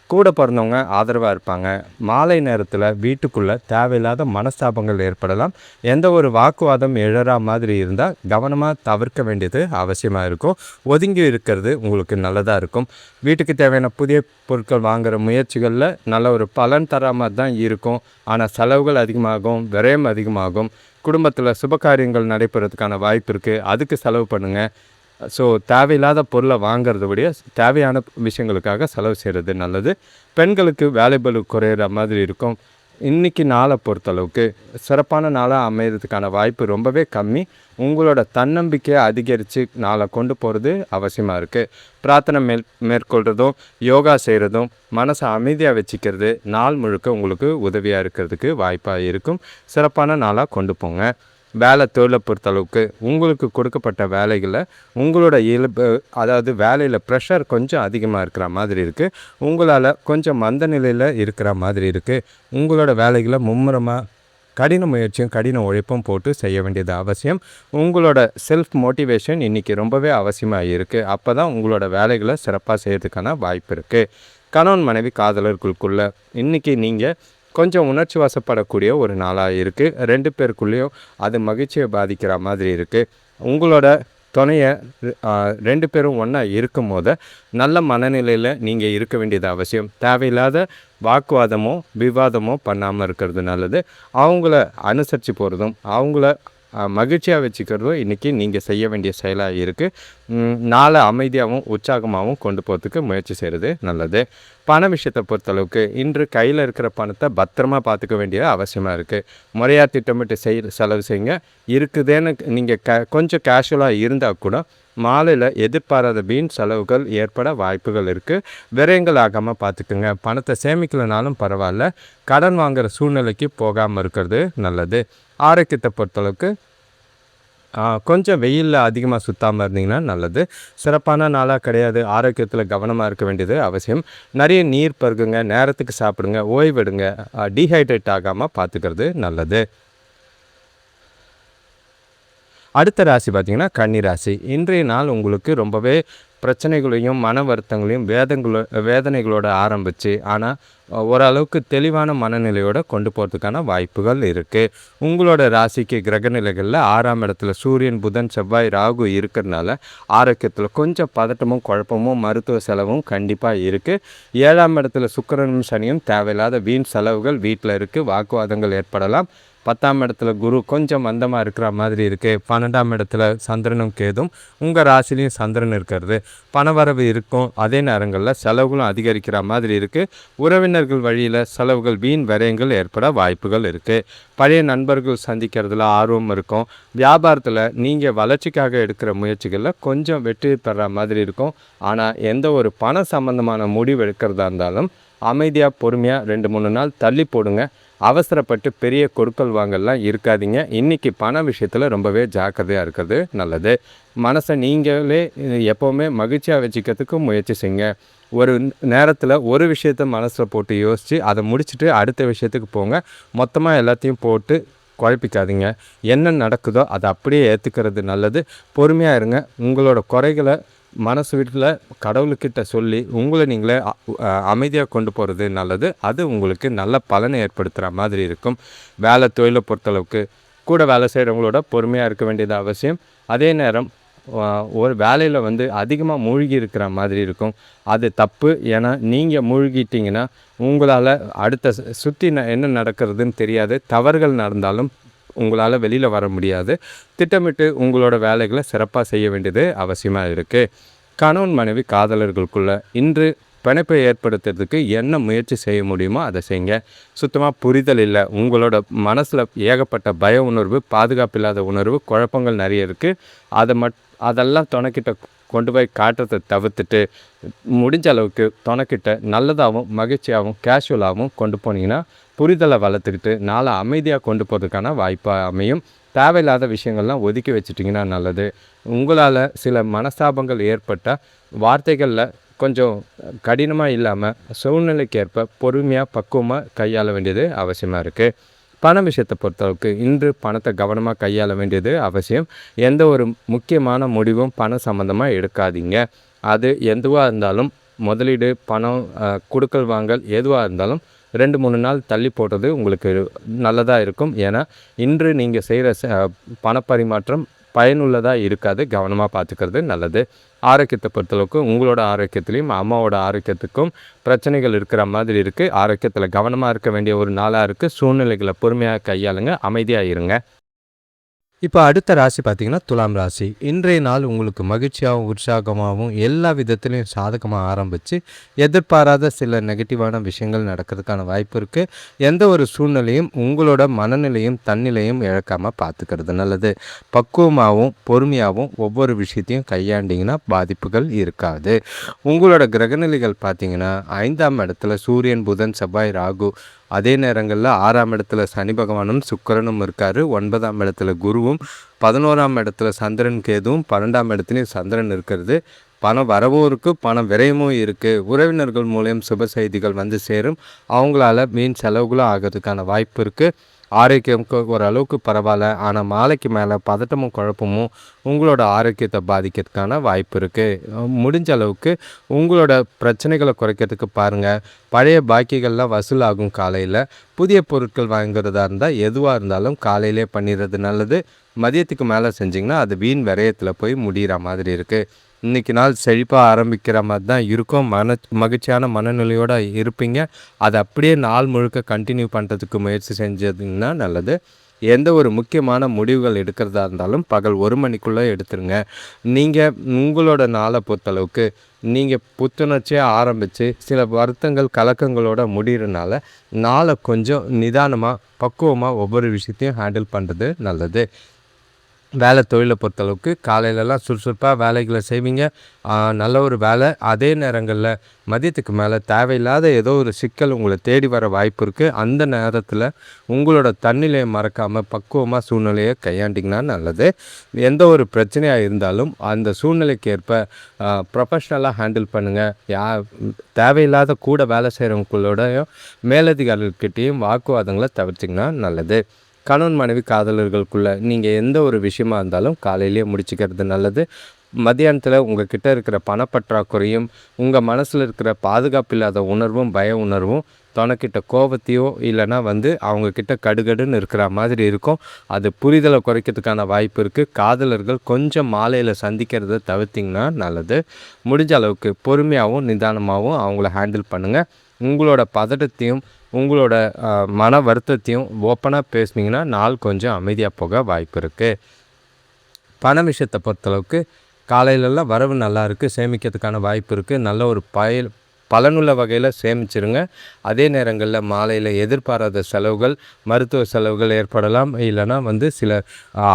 கூட பிறந்தவங்க ஆதரவாக இருப்பாங்க. மாலை நேரத்தில் வீட்டுக்குள்ளே தேவையில்லாத மனஸ்தாபங்கள் ஏற்படலாம். எந்த ஒரு வாக்குவாதம் எழறா மாதிரி இருந்தால் கவனமாக தவிர்க்க வேண்டியது அவசியமாக இருக்கும். ஒதுங்கி இருக்கிறது உங்களுக்கு நல்லதாக இருக்கும். வீட்டுக்கு தேவையான புதிய பொருட்கள் வாங்குகிற முயற்சிகளில் நல்ல ஒரு பலன் தர மாதிரி தான் இருக்கும். ஆனால் செலவுகள் அதிகமாகும், விரயம் அதிகமாகும். குடும்பத்தில் சுபகாரியங்கள் நடைபெறதுக்கான வாய்ப்பு இருக்குது, அதுக்கு செலவு பண்ணுங்கள். ஸோ தேவையில்லாத பொருளை வாங்கிறத விட தேவையான விஷயங்களுக்காக செலவு செய்கிறது நல்லது. பெண்களுக்கு வேலைபளு குறையிற மாதிரி இருக்கும். இன்றைக்கி நாளை பொறுத்தளவுக்கு சிறப்பான நாளாக அமைகிறதுக்கான வாய்ப்பு ரொம்பவே கம்மி. உங்களோட தன்னம்பிக்கையை அதிகரித்து நாளை கொண்டு போகிறது அவசியமாக இருக்குது. பிரார்த்தனை மேற்கொள்கிறதும் யோகா செய்கிறதும் மனசை அமைதியாக வச்சுக்கிறது நாள் முழுக்க உங்களுக்கு உதவியாக இருக்கிறதுக்கு வாய்ப்பாக இருக்கும். சிறப்பான நாளாக கொண்டு போங்க. வேலை தொழிலை பொறுத்தளவுக்கு உங்களுக்கு கொடுக்கப்பட்ட வேலைகளில் உங்களோட இயல்பு, அதாவது வேலையில் ப்ரெஷர் கொஞ்சம் அதிகமாக இருக்கிற மாதிரி இருக்குது. உங்களால் கொஞ்சம் மந்த நிலையில் இருக்கிற மாதிரி இருக்குது. உங்களோட வேலைகளை மும்முரமாக கடின முயற்சியும் கடின உழைப்பும் போட்டு செய்ய வேண்டியது அவசியம். உங்களோட செல்ஃப் மோட்டிவேஷன் இன்றைக்கி ரொம்பவே அவசியமாக இருக்குது. அப்போ தான் உங்களோட வேலைகளை சிறப்பாக செய்கிறதுக்கான வாய்ப்பு இருக்குது. கணவன் மனைவி காதலர்களுக்குள்ளே இன்றைக்கி நீங்கள் கொஞ்சம் உணர்ச்சி வசப்படக்கூடிய ஒரு நாளாக இருக்குது. 2 பேருக்குள்ளேயும் அது மகிழ்ச்சியை பாதிக்கிற மாதிரி இருக்குது. உங்களோட துணையை 2 பேரும் ஒன்றா இருக்கும் போது நல்ல மனநிலையில் நீங்கள் இருக்க வேண்டியது அவசியம். தேவையில்லாத வாக்குவாதமோ விவாதமோ பண்ணாமல் இருக்கிறது நல்லது. அவங்கள அனுசரித்து போகிறதும் அவங்கள மகிழ்ச்சியாக வச்சுக்கிறதும் இன்றைக்கி நீங்கள் செய்ய வேண்டிய செயலாக இருக்குது. நாளை அமைதியாகவும் உற்சாகமாகவும் கொண்டு போகிறதுக்கு முயற்சி செய்கிறது நல்லது. பண விஷயத்தை பொறுத்தளவுக்கு இன்று கையில் இருக்கிற பணத்தை பத்திரமா பார்த்துக்க வேண்டிய அவசியமாக இருக்குது. முறையாக திட்டமிட்டு செலவு செய்யுங்க. இருக்குதுன்னு நீங்கள் கொஞ்சம் கேஷுவலாக இருந்தால் கூட மாலையில் எதிர்பாராத வீண் செலவுகள் ஏற்பட வாய்ப்புகள் இருக்குது. விரயங்கள் ஆகாமல் பார்த்துக்குங்க. பணத்தை சேமிக்கலைனாலும் பரவாயில்ல, கடன் வாங்குகிற சூழ்நிலைக்கு போகாமல் இருக்கிறது நல்லது. ஆரோக்கியத்தை பொறுத்தளவுக்கு கொஞ்சம் வெயிலில் அதிகமாக சுற்றாமல் இருந்தீங்கன்னா நல்லது. சிறப்பான நாளாக கிடையாது. ஆரோக்கியத்தில் கவனமாக இருக்க வேண்டியது அவசியம். நிறைய நீர் பருகுங்க, நேரத்துக்கு சாப்பிடுங்க, ஓய்வெடுங்க. டீஹைட்ரேட் ஆகாமல் பார்த்துக்கிறது நல்லது. அடுத்த ராசி பார்த்திங்கன்னா கன்னி ராசி. இன்றைய நாள் உங்களுக்கு ரொம்பவே பிரச்சனைகளையும் மன வருத்தங்களையும் வேதனைகளோடு ஆரம்பித்து ஆனால் ஓரளவுக்கு தெளிவான மனநிலையோடு கொண்டு போகிறதுக்கான வாய்ப்புகள் இருக்குது. உங்களோட ராசிக்கு கிரகநிலைகளில் 6ஆம் இடத்துல சூரியன் புதன் செவ்வாய் ராகு இருக்கிறதுனால ஆரோக்கியத்தில் கொஞ்சம் பதட்டமும் குழப்பமும் மருத்துவ செலவும் கண்டிப்பாக இருக்குது. 7ஆம் இடத்துல சுக்கிரனும் சனியும் தேவையில்லாத வீண் செலவுகள் வீட்டில் இருக்குது. வாக்குவாதங்கள் ஏற்படலாம். 10ஆம் இடத்துல குரு கொஞ்சம் மந்தமாக இருக்கிற மாதிரி இருக்குது. 12ஆம் இடத்துல சந்திரனும் கேதும், உங்கள் ராசிலையும் சந்திரன் இருக்கிறது. பணவரவு இருக்கும், அதே நேரங்களில் செலவுகளும் அதிகரிக்கிற மாதிரி இருக்குது. உறவினர்கள் வழியில் செலவுகள் வீண் விரயங்கள் ஏற்பட வாய்ப்புகள் இருக்குது. பழைய நண்பர்கள் சந்திக்கிறதுல ஆர்வம் இருக்கும். வியாபாரத்தில் நீங்கள் வளர்ச்சிக்காக எடுக்கிற முயற்சிகளில் கொஞ்சம் வெற்றி பெற மாதிரி இருக்கும். ஆனால் எந்த ஒரு பண சம்பந்தமான முடிவு எடுக்கிறதா இருந்தாலும் அமைதியாக பொறுமையாக 2-3 நாள் தள்ளி போடுங்க. அவசரப்பட்டு பெரிய கொடுக்கல் வாங்கலாம் இருக்காதீங்க. இன்றைக்கி பண விஷயத்தில் ரொம்பவே ஜாக்கிரதையாக இருக்கிறது நல்லது. மனசை நீங்களே எப்போவுமே மகிழ்ச்சியாக வச்சுக்கிறதுக்கு முயற்சி செய்யுங்க. ஒரு நேரத்தில் ஒரு விஷயத்தை மனசில் போட்டு யோசித்து அதை முடிச்சுட்டு அடுத்த விஷயத்துக்கு போங்க. மொத்தமாக எல்லாத்தையும் போட்டு குழப்பிக்காதீங்க. என்ன நடக்குதோ அதை அப்படியே ஏற்றுக்கிறது நல்லது. பொறுமையாக இருங்க. உங்களோட குறைகளை மனசு வீட்டில் கடவுள்கிட்ட சொல்லி உங்களை நீங்களே அமைதியாக கொண்டு போகிறது நல்லது. அது உங்களுக்கு நல்ல பலனை ஏற்படுத்துகிற மாதிரி இருக்கும். வேலை தொழிலை பொறுத்தளவுக்கு கூட வேலை செய்கிறவங்களோட பொறுமையாக இருக்க வேண்டியது அவசியம். அதே நேரம் ஒரு வேலையில் வந்து அதிகமாக மூழ்கி இருக்கிற மாதிரி இருக்கும். அது தப்பு. ஏன்னா நீங்கள் மூழ்கிட்டிங்கன்னா உங்களால் அடுத்த சுற்றி என்ன நடக்கிறதுன்னு தெரியாது. தவறுகள் நடந்தாலும் உங்களால் வெளியில் வர முடியாது. திட்டமிட்டு உங்களோட வேலைகளை சிறப்பாக செய்ய வேண்டியது அவசியமாக இருக்குது. கணவன் மனைவி காதலர்களுக்குள்ள இன்று பிணைப்பை ஏற்படுத்துறதுக்கு என்ன முயற்சி செய்ய முடியுமோ அதை செய்யுங்க. சுத்தமாக புரிதல் இல்லை, உங்களோட மனசில் ஏகப்பட்ட பய உணர்வு, பாதுகாப்பு இல்லாத உணர்வு, குழப்பங்கள் நிறைய இருக்குது. அதெல்லாம் துணைக்கிட்ட கொண்டு போய் காட்டுறதை தவிர்த்துட்டு முடிஞ்ச அளவுக்கு துணைக்கிட்ட நல்லதாகவும் மகிழ்ச்சியாகவும் கேஷுவலாகவும் கொண்டு போனீங்கன்னா புரிதலை வளர்த்துக்கிட்டு நாளை அமைதியாக கொண்டு போகிறதுக்கான வாய்ப்பாக அமையும். தேவையில்லாத விஷயங்கள்லாம் ஒதுக்கி வச்சுட்டிங்கன்னா நல்லது. உங்களால் சில மனஸ்தாபங்கள் ஏற்பட்டால் வார்த்தைகளில் கொஞ்சம் கடினமாக இல்லாமல் சூழ்நிலைக்கேற்ப பொறுமையாக பக்குவமாக கையாள வேண்டியது அவசியமாக இருக்குது. பண விஷயத்தை பொறுத்தளவுக்கு இன்று பணத்தை கவனமாக கையாள வேண்டியது அவசியம். எந்த ஒரு முக்கியமான முடிவும் பணம் சம்மந்தமாக எடுக்காதீங்க. அது எதுவாக இருந்தாலும் முதலீடு, பணம், கொடுக்கல் வாங்கல் எதுவாக இருந்தாலும் 2-3 நாள் தள்ளி போடுறது உங்களுக்கு நல்லதாக இருக்கும். ஏன்னா இன்று நீங்கள் செய்கிற பணப்பரிமாற்றம் பயனுள்ளதாக இருக்காது. கவனமாக பார்த்துக்கிறது நல்லது. ஆரோக்கியத்தை பொறுத்தளவுக்கு உங்களோட ஆரோக்கியத்துலேயும் அம்மாவோட ஆரோக்கியத்துக்கும் பிரச்சனைகள் இருக்கிற மாதிரி இருக்குது. ஆரோக்கியத்தில் கவனமாக இருக்க வேண்டிய ஒரு நாளாக இருக்குது. சூழ்நிலைகளை பொறுமையாக கையாளுங்க, அமைதியாக இருங்க. இப்போ அடுத்த ராசி பார்த்தீங்கன்னா துலாம் ராசி. இன்றைய நாள் உங்களுக்கு மகிழ்ச்சியாகவும் உற்சாகமாகவும் எல்லா விதத்துலேயும் சாதகமாக ஆரம்பித்து எதிர்பாராத சில நெகட்டிவான விஷயங்கள் நடக்கிறதுக்கான வாய்ப்பு இருக்குது. எந்த ஒரு சூழ்நிலையும் உங்களோட மனநிலையும் தன்னிலையும் இழக்காமல் பார்த்துக்கிறது நல்லது. பக்குவமாகவும் பொறுமையாகவும் ஒவ்வொரு விஷயத்தையும் கையாண்டிங்கன்னா பாதிப்புகள் இருக்காது. உங்களோட கிரகநிலைகள் பார்த்தீங்கன்னா 5ஆம் இடத்துல சூரியன், புதன், செவ்வாய், ராகு, அதே நேரங்களில் 6ஆம் இடத்துல சனி பகவானும் சுக்கிரனும் இருக்கார். 9ஆம் இடத்துல குருவும், 11ஆம் இடத்துல சந்திரன், கேதுவும், 12ஆம் இடத்துலையும் சந்திரன் இருக்கிறது. பணம் வரவும் இருக்குது, பணம் விரயமும் இருக்குது. உறவினர்கள் மூலம் சுப செய்திகள் வந்து சேரும். அவங்களால வீண் செலவுகளும் ஆகிறதுக்கான வாய்ப்பு இருக்குது. ஆரோக்கியம் ஓரளவுக்கு பரவாயில்ல. ஆனால் மாலைக்கு மேலே பதட்டமும் குழப்பமும் உங்களோட ஆரோக்கியத்தை பாதிக்கிறதுக்கான வாய்ப்பு இருக்குது. முடிஞ்ச அளவுக்கு உங்களோட பிரச்சனைகளை குறைக்கிறதுக்கு பாருங்கள். பழைய பாக்கிகள்லாம் வசூலாகும் காலையில். புதிய பொருட்கள் வாங்குறதா இருந்தால் எதுவாக இருந்தாலும் காலையிலே பண்ணிடுறது நல்லது. மதியத்துக்கு மேலே செஞ்சிங்கன்னா அது வீண் விரயத்தில் போய் முடிகிற மாதிரி இருக்குது. இன்றைக்கி நாள் செழிப்பாக ஆரம்பிக்கிற மாதிரி தான் இருக்கும். மகிழ்ச்சியான மனநிலையோடு இருப்பீங்க. அதை அப்படியே நாள் முழுக்க கண்டினியூ பண்ணுறதுக்கு முயற்சி செஞ்சதுன்னா நல்லது. எந்த ஒரு முக்கியமான முடிவுகள் எடுக்கிறதா இருந்தாலும் பகல் 1 மணிக்குள்ளே எடுத்துருங்க. நீங்கள் உங்களோட நாளை பொறுத்தளவுக்கு நீங்கள் புத்துணர்ச்சியாக ஆரம்பித்து சில வருத்தங்கள் கலக்கங்களோட முடிகிறனால நாளை கொஞ்சம் நிதானமாக பக்குவமாக ஒவ்வொரு விஷயத்தையும் ஹேண்டில் பண்ணுறது நல்லது. வேலை தொழிலை பொறுத்தளவுக்கு காலையிலலாம் சுறுசுறுப்பாக வேலைகளை செய்வீங்க. நல்ல ஒரு வேலை. அதே நேரங்களில் மதியத்துக்கு மேலே தேவையில்லாத ஏதோ ஒரு சிக்கல் உங்களை தேடி வர வாய்ப்பு இருக்குது. அந்த நேரத்தில் உங்களோட தன்னிலையை மறக்காமல் பக்குவமாக சூழ்நிலையை கையாண்டிங்கன்னா நல்லது. எந்த ஒரு பிரச்சனையாக இருந்தாலும் அந்த சூழ்நிலைக்கு ஏற்ப ப்ரொஃபஷ்னலாக ஹேண்டில் பண்ணுங்கள். தேவையில்லாத கூட வேலை செய்கிறவங்களோடையும் மேலதிகாரிகள்கிட்டையும் வாக்குவாதங்களை தவிர்த்திங்கன்னா நல்லது. கணவன் மனைவி காதலர்களுக்குள்ளே நீங்கள் எந்த ஒரு விஷயமா இருந்தாலும் காலையிலேயே முடிச்சுக்கிறது நல்லது. மத்தியானத்தில் உங்கள் கிட்டே இருக்கிற பணப்பற்றாக்குறையும் உங்கள் மனசில் இருக்கிற பாதுகாப்பு இல்லாத உணர்வும் பய உணர்வும் தனக்கிட்ட கோபத்தையோ இல்லைனா அவங்கக்கிட்ட கடுகடுன்னு இருக்கிற மாதிரி இருக்கும். அது புரிதலை குறைக்கிறதுக்கான வாய்ப்பு இருக்குது. காதலர்கள் கொஞ்சம் மாலையில் சந்திக்கிறத தவிர்த்திங்கன்னா நல்லது. முடிஞ்ச அளவுக்கு பொறுமையாகவும் நிதானமாகவும் அவங்கள ஹேண்டில் பண்ணுங்கள். உங்களோட பதட்டத்தையும் உங்களோட மன வருத்தத்தையும் ஓப்பனாக பேசுனீங்கன்னா நாள் கொஞ்சம் அமைதியாக போக வாய்ப்பு இருக்குது. பண விஷயத்தை பொறுத்தளவுக்கு காலையிலலாம் வரவு நல்லா இருக்குது, சேமிக்கிறதுக்கான வாய்ப்பு இருக்குது. நல்ல ஒரு பலனுள்ள வகையில் சேமிச்சிருங்க. அதே நேரங்களில் மாலையில் எதிர்பாராத செலவுகள், மருத்துவ செலவுகள் ஏற்படலாம். இல்லைனா சில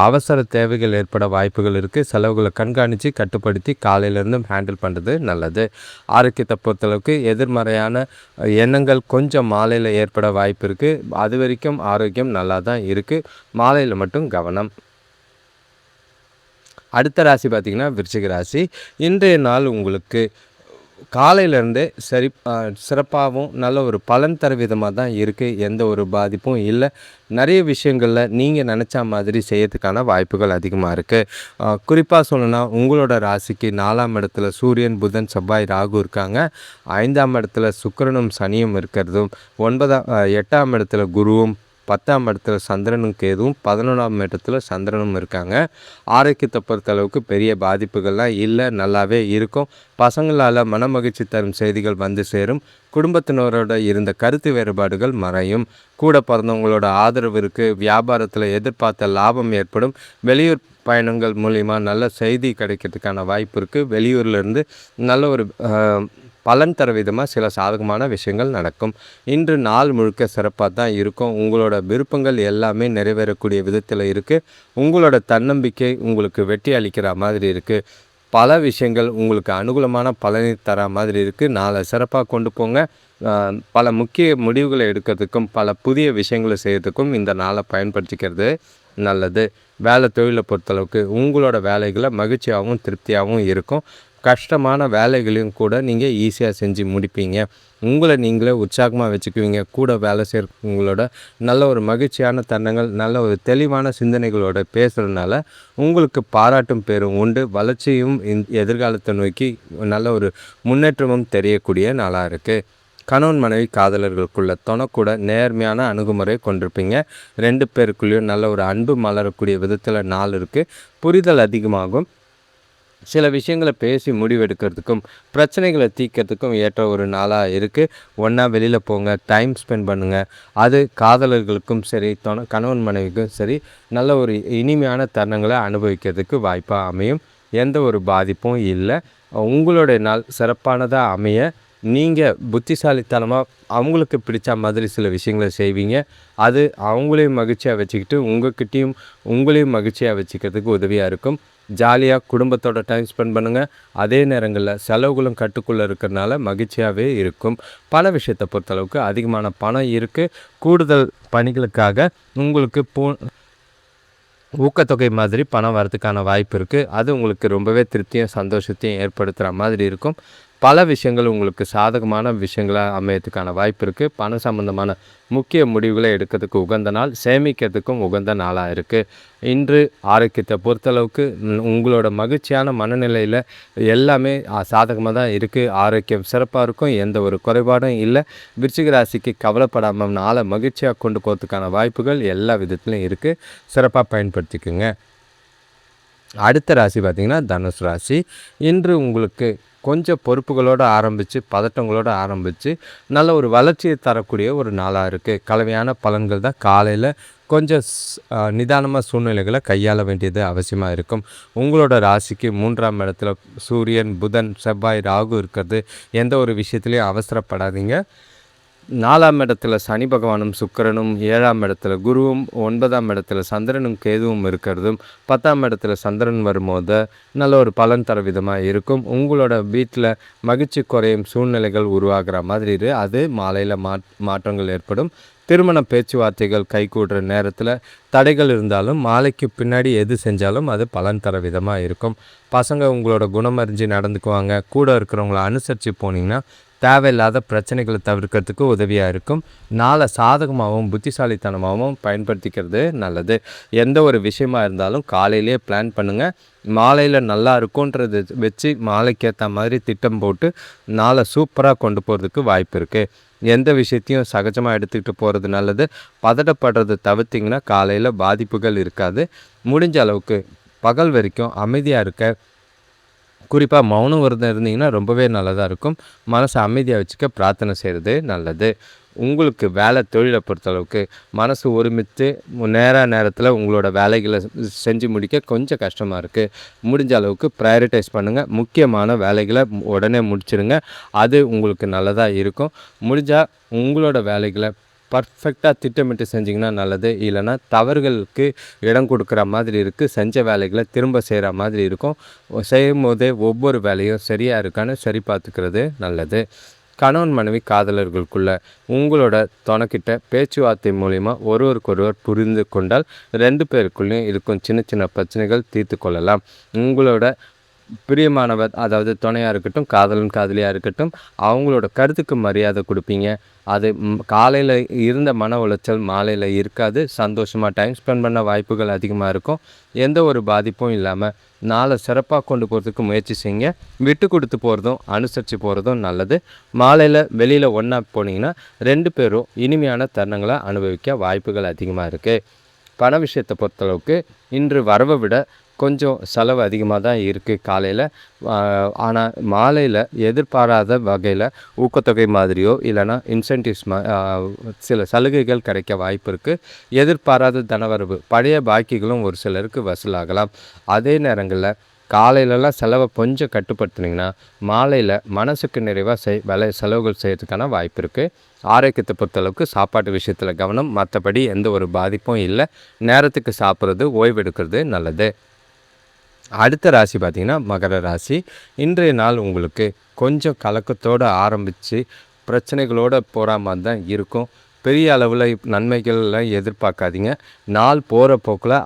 அவசர தேவைகள் ஏற்பட வாய்ப்புகள் இருக்குது. செலவுகளை கண்காணித்து கட்டுப்படுத்தி காலையிலேருந்து ஹேண்டில் பண்ணுறது நல்லது. ஆரோக்கியத்தை பொறுத்தளவுக்கு எதிர்மறையான எண்ணங்கள் கொஞ்சம் மாலையில் ஏற்பட வாய்ப்பு இருக்குது. அது வரைக்கும் ஆரோக்கியம் நல்லா தான் இருக்குது. மாலையில் மட்டும் கவனம். அடுத்த ராசி பார்த்திங்கன்னா விருச்சிக ராசி. இன்றைய நாள் உங்களுக்கு காலையிலேருந்தே சிறப்பாகவும் நல்ல ஒரு பலன் தர விதமாக தான் இருக்குது. எந்த ஒரு பாதிப்பும் இல்லை. நிறைய விஷயங்களில் நீங்கள் நினச்ச மாதிரி செய்யறதுக்கான வாய்ப்புகள் அதிகமாக இருக்குது. குறிப்பாக சொல்லணும்னா உங்களோட ராசிக்கு 4ஆம் இடத்துல சூரியன், புதன், செவ்வாய், ராகு இருக்காங்க. 5ஆம் இடத்துல சுக்கிரனும் சனியும் இருக்கிறதும், 8ஆம் இடத்துல குருவும், 10ஆம் இடத்துல சந்திரனும் கேதுவும் 11ஆம் இடத்துல சந்திரனும் இருக்காங்க. ஆரோக்கியத்தை பொறுத்தளவுக்கு பெரிய பாதிப்புகள்லாம் இல்லை, நல்லாவே இருக்கும். பசங்களால் மனமகிழ்ச்சி தரும் செய்திகள் வந்து சேரும். குடும்பத்தினரோட இருந்த கருத்து வேறுபாடுகள் மறையும். கூட பிறந்தவங்களோட ஆதரவு இருக்குது. வியாபாரத்தில் எதிர்பார்த்த லாபம் ஏற்படும். வெளியூர் பயணங்கள் மூலிமா நல்ல செய்தி கிடைக்கிறதுக்கான வாய்ப்பு இருக்குது. வெளியூர்லேருந்து நல்ல ஒரு பலன் தர விதமாக சில சாதகமான விஷயங்கள் நடக்கும். இன்று நாள் முழுக்க சிறப்பாக தான் இருக்கும். உங்களோட விருப்பங்கள் எல்லாமே நிறைவேறக்கூடிய விதத்தில் இருக்குது. உங்களோட தன்னம்பிக்கை உங்களுக்கு வெற்றி அளிக்கிற மாதிரி இருக்குது. பல விஷயங்கள் உங்களுக்கு அனுகூலமான பலனை தர மாதிரி இருக்குது. நாளை சிறப்பாக கொண்டு போங்க. பல முக்கிய முடிவுகளை எடுக்கிறதுக்கும் பல புதிய விஷயங்களை செய்கிறதுக்கும் இந்த நாளை பயன்படுத்திக்கிறது நல்லது. வேலை தொழிலை பொறுத்தளவுக்கு உங்களோட வேலைகளை மகிழ்ச்சியாகவும் திருப்தியாகவும் இருக்கும். கஷ்டமான வேலைகளையும் கூட நீங்கள் ஈஸியாக செஞ்சு முடிப்பீங்க. உங்களை நீங்களே உற்சாகமாக வச்சுக்குவீங்க. கூட வேலை செய்கிறவங்களோட நல்ல ஒரு மகிழ்ச்சியான தருணங்கள், நல்ல ஒரு தெளிவான சிந்தனைகளோட பேசுகிறதுனால உங்களுக்கு பாராட்டும் பேரும் உண்டு. வளர்ச்சியும் எதிர்காலத்தை நோக்கி நல்ல ஒரு முன்னேற்றமும் தெரியக்கூடிய நாளாக இருக்குது. கணவன் மனைவி காதலர்களுக்குள்ள தொணக்கூட நேர்மையான அணுகுமுறை கொண்டிருப்பீங்க. 2 பேருக்குள்ளேயும் நல்ல ஒரு அன்பு மலரக்கூடிய விதத்தில் நாள் இருக்குது. புரிதல் அதிகமாகும். சில விஷயங்களை பேசி முடிவெடுக்கிறதுக்கும் பிரச்சனைகளை தீர்க்கிறதுக்கும் ஏற்ற ஒரு நாளாக இருக்குது. ஒன்றா வெளியில் போங்க, டைம் ஸ்பெண்ட் பண்ணுங்கள். அது காதலர்களுக்கும் சரி, கணவன் மனைவிக்கும் சரி நல்ல ஒரு இனிமையான தருணங்களை அனுபவிக்கிறதுக்கு வாய்ப்பாக அமையும். எந்த ஒரு பாதிப்பும் இல்லை. உங்களுடைய நாள் சிறப்பானதாக அமைய நீங்கள் புத்திசாலித்தனமாக அவங்களுக்கு பிடிச்ச மாதிரி சில விஷயங்களை செய்வீங்க. அது அவங்களையும் மகிழ்ச்சியாக வச்சுக்கிட்டு உங்களையும் மகிழ்ச்சியாக வச்சுக்கிறதுக்கு உதவியாக இருக்கும். ஜாலியாக குடும்பத்தோட டைம் ஸ்பெண்ட் பண்ணுங்கள். அதே நேரங்களில் செலவுகளும் கட்டுக்குள்ளே இருக்கிறதுனால மகிழ்ச்சியாகவே இருக்கும். பண விஷயத்தை பொறுத்தளவுக்கு அதிகமான பணம் இருக்குது. கூடுதல் பணிகளுக்காக உங்களுக்கு ஊக்கத்தொகை மாதிரி பணம் வரதுக்கான வாய்ப்பு இருக்குது. அது உங்களுக்கு ரொம்பவே திருப்தியும் சந்தோஷத்தையும் ஏற்படுத்துகிற மாதிரி இருக்கும். பல விஷயங்கள் உங்களுக்கு சாதகமான விஷயங்களாக அமையறதுக்கான வாய்ப்பு இருக்குது. பணம் சம்பந்தமான முக்கிய முடிவுகளை எடுக்கிறதுக்கு உகந்த நாள், சேமிக்கிறதுக்கும் உகந்த நாளாக இருக்குது. இன்று ஆரோக்கியத்தை பொறுத்தளவுக்கு உங்களோட மகிழ்ச்சியான மனநிலையில் எல்லாமே சாதகமாக தான் இருக்குது. ஆரோக்கியம் சிறப்பாக இருக்கும். எந்த ஒரு குறைபாடும் இல்லை. விருச்சிக ராசிக்கு கவலைப்படாமல் நாளை மகிழ்ச்சியாக கொண்டு போகிறதுக்கான வாய்ப்புகள் எல்லா விதத்துலையும் இருக்குது. சிறப்பாக பயன்படுத்திக்குங்க. அடுத்த ராசி பார்த்திங்கன்னா தனுசு ராசி. இன்று உங்களுக்கு கொஞ்சம் பொறுப்புகளோடு ஆரம்பித்து பதட்டங்களோடு ஆரம்பித்து நல்ல ஒரு வளர்ச்சியை தரக்கூடிய ஒரு நாளாக இருக்குது. கலவையான பலன்கள் தான். காலையில் கொஞ்சம் நிதானமாக சூழ்நிலைகளை கையாள வேண்டியது அவசியமாக இருக்கும். உங்களோட ராசிக்கு 3ஆம் இடத்துல சூரியன், புதன், செவ்வாய், ராகு இருக்கிறது. எந்த ஒரு விஷயத்துலையும் அவசரப்படாதீங்க. 4ஆம் இடத்துல சனி பகவானும் சுக்கிரனும், 7ஆம் இடத்துல குருவும், 9ஆம் இடத்துல சந்திரனும் கேதுவும் இருக்கிறதும், 10ஆம் இடத்துல சந்திரன் வரும்போது நல்ல ஒரு பலன் தர விதமாக இருக்கும். உங்களோட வீட்டில் மகிழ்ச்சி குறையும் சூழ்நிலைகள் உருவாகிற மாதிரி அது மாலையில் மாற்றங்கள் ஏற்படும். திருமண பேச்சுவார்த்தைகள் கைகூடுற நேரத்தில் தடைகள் இருந்தாலும் மாலைக்கு பின்னாடி எது செஞ்சாலும் அது பலன் தர விதமாக இருக்கும். பசங்க உங்களோட குணம் அறிஞ்சு நடந்துக்குவாங்க. கூட இருக்கிறவங்கள அனுசரித்து போனீங்கன்னா தேவையில்லாத பிரச்சனைகளை தவிர்க்கிறதுக்கு உதவியாக இருக்கும். நாளை சாதகமாகவும் புத்திசாலித்தனமாகவும் பயன்படுத்திக்கிறது நல்லது. எந்த ஒரு விஷயமா இருந்தாலும் காலையிலே பிளான் பண்ணுங்கள். மாலையில் நல்லா இருக்கும்ன்றது வச்சு மாலைக்கு ஏற்ற மாதிரி திட்டம் போட்டு நாளை சூப்பராக கொண்டு போகிறதுக்கு வாய்ப்பு இருக்குது. எந்த விஷயத்தையும் சகஜமாக எடுத்துக்கிட்டு போகிறது நல்லது. பதட்டப்படுறது தவிர்த்திங்கன்னா காலையில் பாதிப்புகள் இருக்காது. முடிஞ்ச அளவுக்கு பகல் வரைக்கும் அமைதியாக இருக்க, குறிப்பாக மௌனம் விரதம் இருந்தீங்கன்னா ரொம்பவே நல்லதாக இருக்கும். மனசை அமைதியாக வச்சுக்க பிரார்த்தனை செய்கிறது நல்லது. உங்களுக்கு வேலை தொழிலை பொறுத்தளவுக்கு மனசு ஒருமித்து நேரத்தில் உங்களோட வேலைகளை செஞ்சு முடிக்க கொஞ்சம் கஷ்டமாக இருக்குது. முடிஞ்ச அளவுக்கு ப்ரையாரிட்டைஸ் பண்ணுங்கள். முக்கியமான வேலைகளை உடனே முடிச்சிடுங்க. அது உங்களுக்கு நல்லதாக இருக்கும். முடிஞ்சால் உங்களோட வேலைகளை பர்ஃபெக்டாக திட்டமிட்டு செஞ்சிங்கன்னா நல்லது. இல்லைனா தவறுகளுக்கு இடம் கொடுக்குற மாதிரி இருக்குது. செஞ்ச வேலைகளை திரும்ப செய்கிற மாதிரி இருக்கும். செய்யும் போதே ஒவ்வொரு வேலையும் சரியாக இருக்கான்னு சரி பார்த்துக்கிறது நல்லது. கணவன் மனைவி காதலர்களுக்குள்ள உங்களோட துணைக்கிட்ட பேச்சுவார்த்தை மூலிமா ஒருவருக்கொருவர் புரிந்து கொண்டால் 2 பேருக்குள்ளேயும் இருக்கும் சின்ன சின்ன பிரச்சனைகள் தீர்த்து கொள்ளலாம். உங்களோட பிரியமானவர் அதாவது துணையாக இருக்கட்டும், காதலன் காதலியாக இருக்கட்டும், அவங்களோட கருத்துக்கு மரியாதை கொடுப்பீங்க. அது காலையில் இருந்த மன உளைச்சல் மாலையில் இருக்காது. சந்தோஷமாக டைம் ஸ்பெண்ட் பண்ண வாய்ப்புகள் அதிகமாக இருக்கும். எந்த ஒரு பாதிப்பும் இல்லாமல் நாளை சிறப்பாக கொண்டு போகிறதுக்கு முயற்சி செய்யுங்க. விட்டு கொடுத்து போகிறதும் அனுசரித்து போகிறதும் நல்லது. மாலையில் வெளியில் ஒன்றா போனீங்கன்னா 2 பேரும் இனிமையான தருணங்களை அனுபவிக்க வாய்ப்புகள் அதிகமாக இருக்குது. பண விஷயத்தை பொறுத்தளவுக்கு இன்று வரவை விட கொஞ்சம் செலவு அதிகமாக தான் இருக்குது காலையில். ஆனால் மாலையில் எதிர்பாராத வகையில் ஊக்கத்தொகை மாதிரியோ இல்லைனா இன்சென்டிவ்ஸ் சில சலுகைகள் கிடைக்க வாய்ப்பு இருக்குது. எதிர்பாராத தனவரவு பழைய பாக்கிகளும் ஒரு சிலருக்கு வசூலாகலாம். அதே நேரங்களில் காலையிலலாம் செலவை கொஞ்சம் கட்டுப்படுத்துனீங்கன்னா மாலையில் மனசுக்கு நிறைவாக செலவுகள் செய்கிறதுக்கான வாய்ப்பு இருக்குது. ஆரோக்கியத்தை பொறுத்தளவுக்கு சாப்பாட்டு விஷயத்தில் கவனம், மற்றபடி எந்த ஒரு பாதிப்பும் இல்லை. நேரத்துக்கு சாப்பிட்றது, ஓய்வெடுக்கிறது நல்லது. அடுத்த ராசி பார்த்திங்கன்னா மகர ராசி. இன்றைய நாள் உங்களுக்கு கொஞ்சம் கலக்கத்தோடு ஆரம்பித்து பிரச்சனைகளோடு போகிற மாதிரி தான் இருக்கும். பெரிய அளவில் நன்மைகள்லாம் எதிர்பார்க்காதீங்க. நாள் போகிற போக்கில்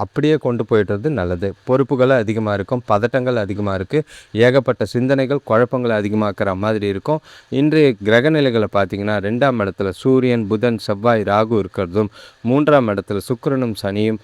அப்படியே கொண்டு போய்டுறது நல்லது. பொறுப்புகள் அதிகமாக இருக்கும், பதட்டங்கள் அதிகமாக இருக்குது, ஏகப்பட்ட சிந்தனைகள் குழப்பங்கள் அதிகமாக்குற மாதிரி இருக்கும். இன்றைய கிரகநிலைகளை பார்த்திங்கன்னா 2ஆம் இடத்துல சூரியன், புதன், செவ்வாய், ராகு இருக்கிறதும், 3ஆம் இடத்துல சுக்கிரனும் சனியும்,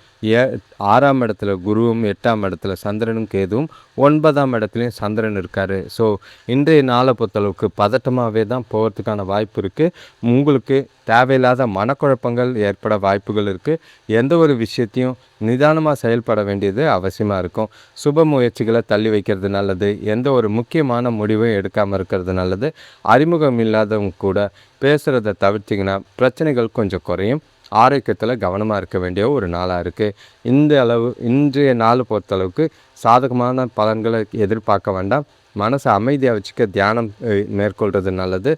6ஆம் இடத்துல குருவும், 8ஆம் இடத்துல சந்திரனும் கேதுவும், 9ஆம் இடத்துலையும் சந்திரன் இருக்கார். ஸோ இன்றைய நாளை பொறுத்தளவுக்கு பதட்டமாகவே தான் போகிறதுக்கான வாய்ப்பு இருக்குது. உங்களுக்கு தேவையில்லாத மனக்குழப்பங்கள் ஏற்பட வாய்ப்புகள் இருக்குது. எந்த ஒரு விஷயத்தையும் நிதானமாக செயல்பட வேண்டியது அவசியமாக இருக்கும். சுப முயற்சிகளை தள்ளி வைக்கிறது நல்லது. எந்த ஒரு முக்கியமான முடிவும் எடுக்காமல் இருக்கிறது நல்லது. அறிமுகம் இல்லாதவங்க கூட பேசுகிறத தவிர்த்திங்கன்னா பிரச்சனைகள் கொஞ்சம் குறையும். ஆரோக்கியத்தில் கவனமாக இருக்க வேண்டிய ஒரு நாளாக இருக்குது. இன்றைய நாள் பொறுத்தளவுக்கு சாதகமான பலன்களை எதிர்பார்க்க வேண்டாம். மனசை அமைதியாக வச்சுக்க தியானம் மேற்கொள்கிறது நல்லது.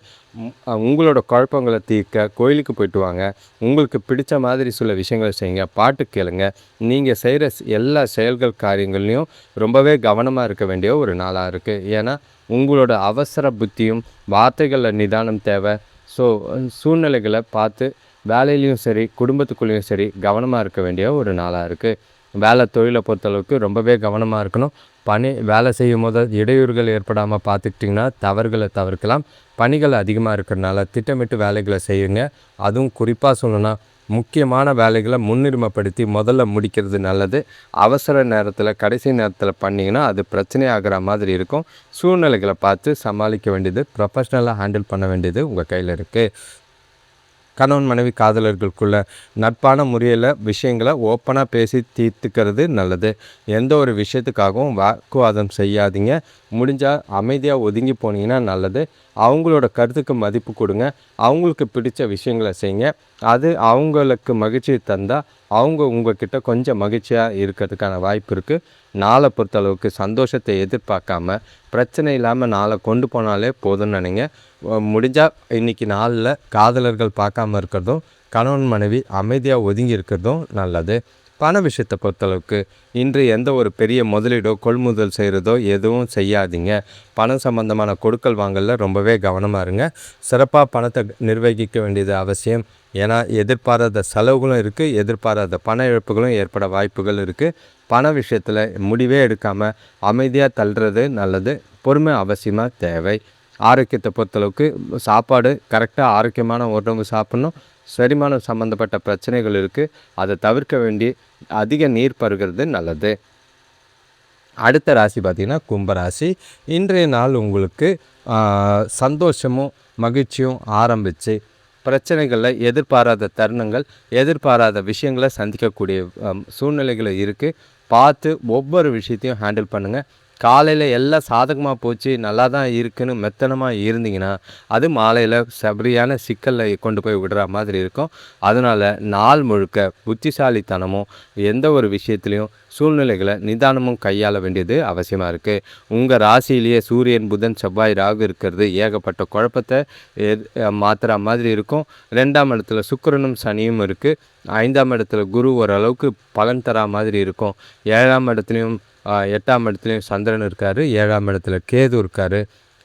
உங்களோட குழப்பங்களை தீர்க்க கோயிலுக்கு போய்ட்டு வாங்க. உங்களுக்கு பிடித்த மாதிரி சில விஷயங்களை செய்யுங்க. பாட்டு கேளுங்க. நீங்கள் செய்கிற எல்லா செயல்கள் காரியங்கள்லையும் ரொம்பவே கவனமாக இருக்க வேண்டிய ஒரு நாளாக இருக்குது. ஏன்னா உங்களோட அவசர புத்தியும் வார்த்தைகளில் நிதானம் தேவை. ஸோ சூழ்நிலைகளை பார்த்து வேலையிலையும் சரி குடும்பத்துக்குள்ளேயும் சரி கவனமாக இருக்க வேண்டிய ஒரு நாளாக இருக்குது. வேலை தொழிலை பொறுத்தளவுக்கு ரொம்பவே கவனமாக இருக்கணும். வேலை செய்யும் போது இடையூறுகள் ஏற்படாமல் பார்த்துக்கிட்டிங்கன்னா தவறுகளை தவிர்க்கலாம். பணிகள் அதிகமாக இருக்கிறதுனால திட்டமிட்டு வேலைகளை செய்யுங்க. அதுவும் குறிப்பாக சொல்லணும்னா முக்கியமான வேலைகளை முன்னுரிமைப்படுத்தி முதல்ல முடிக்கிறது நல்லது. அவசர நேரத்தில் கடைசி நேரத்தில் பண்ணிங்கன்னா அது பிரச்சனை ஆகிற மாதிரி இருக்கும். சூழ்நிலைகளை பார்த்து சமாளிக்க வேண்டியது, ப்ரொஃபஷ்னலாக ஹேண்டில் பண்ண வேண்டியது உங்கள் கையில் இருக்குது. கணவன் மனைவி காதலர்களுக்குள்ள நட்பான முறையில் விஷயங்களை ஓப்பனாக பேசி தீர்த்துக்கிறது நல்லது. எந்த ஒரு விஷயத்துக்காகவும் வாக்குவாதம் செய்யாதீங்க. முடிஞ்சால் அமைதியாக ஒதுங்கி போனீங்கன்னா நல்லது. அவங்களோட கருத்துக்கு மதிப்பு கொடுங்க. அவங்களுக்கு பிடிச்ச விஷயங்களை செய்யுங்க. அது அவங்களுக்கு மகிழ்ச்சி தந்தால் அவங்க உங்கள்கிட்ட கொஞ்சம் மகிழ்ச்சியாக இருக்கிறதுக்கான வாய்ப்பு இருக்குது. நாளை பொறுத்தளவுக்கு சந்தோஷத்தை எதிர்பார்க்காம பிரச்சனை இல்லாமல் நாளை கொண்டு போனாலே போதும்னு நினைங்க. முடிஞ்சால் இன்றைக்கி நாளில் காதலர்கள் பார்க்காம இருக்கிறதும், கணவன் மனைவி அமைதியாக ஒதுங்கி இருக்கிறதும் நல்லது. பண விஷயத்தை பொறுத்தளவுக்கு இன்று எந்த ஒரு பெரிய முதலீடோ கொள்முதல் செய்கிறதோ எதுவும் செய்யாதீங்க. பணம் சம்பந்தமான கொடுக்கல் வாங்கலில் ரொம்பவே கவனமாக இருங்க. சிறப்பாக பணத்தை நிர்வகிக்க வேண்டியது அவசியம். ஏன்னா எதிர்பாராத செலவுகளும் இருக்குது, எதிர்பாராத பண இழப்புகளும் ஏற்பட வாய்ப்புகள் இருக்குது. பண விஷயத்தில் முடிவே எடுக்காமல் அமைதியாக தள்ளுறது நல்லது. பொறுமை அவசியமாக தேவை. ஆரோக்கியத்தை பொறுத்தளவுக்கு சாப்பாடு கரெக்டாக ஆரோக்கியமான உணவு சாப்பிட்ணும். செரிமானம் சம்மந்தப்பட்ட பிரச்சனைகள் இருக்குது, அதை தவிர்க்க வேண்டி அதிக நீர் பருகிறது நல்லது. அடுத்த ராசி பார்த்திங்கன்னா கும்பராசி. இன்றைய நாள் உங்களுக்கு சந்தோஷமும் மகிழ்ச்சியும் ஆரம்பித்து பிரச்சனைகளில் எதிர்பாராத தருணங்கள், எதிர்பாராத விஷயங்களை சந்திக்கக்கூடிய சூழ்நிலைகள் இருக்குது. பார்த்து ஒவ்வொரு விஷயத்தையும் ஹேண்டில் பண்ணுங்கள். காலையில் எல்லாம் சாதகமாக போச்சு, நல்லா தான் இருக்குன்னு மெத்தனமாக இருந்தீங்கன்னா அது மாலையில் சரியான சிக்கலில் கொண்டு போய் விடுற மாதிரி இருக்கும். அதனால் நாள் முழுக்க புத்திசாலித்தனமும் எந்த ஒரு விஷயத்துலையும் சூழ்நிலைகளை நிதானமும் கையாள வேண்டியது அவசியமாக இருக்குது. உங்கள் ராசியிலேயே சூரியன், புதன், செவ்வாய், ராகு இருக்கிறது ஏகப்பட்ட குழப்பத்தை மாற்றுற மாதிரி இருக்கும். 2ஆம் இடத்துல சுக்கிரனும் சனியும் இருக்குது. 5ஆம் இடத்துல குரு ஓரளவுக்கு பலன் தரா மாதிரி இருக்கும். 7ஆம் இடத்துலையும் 8ஆம் இடத்துலையும் சந்திரன் இருக்கார். 7ஆம் இடத்துல கேது இருக்கார்.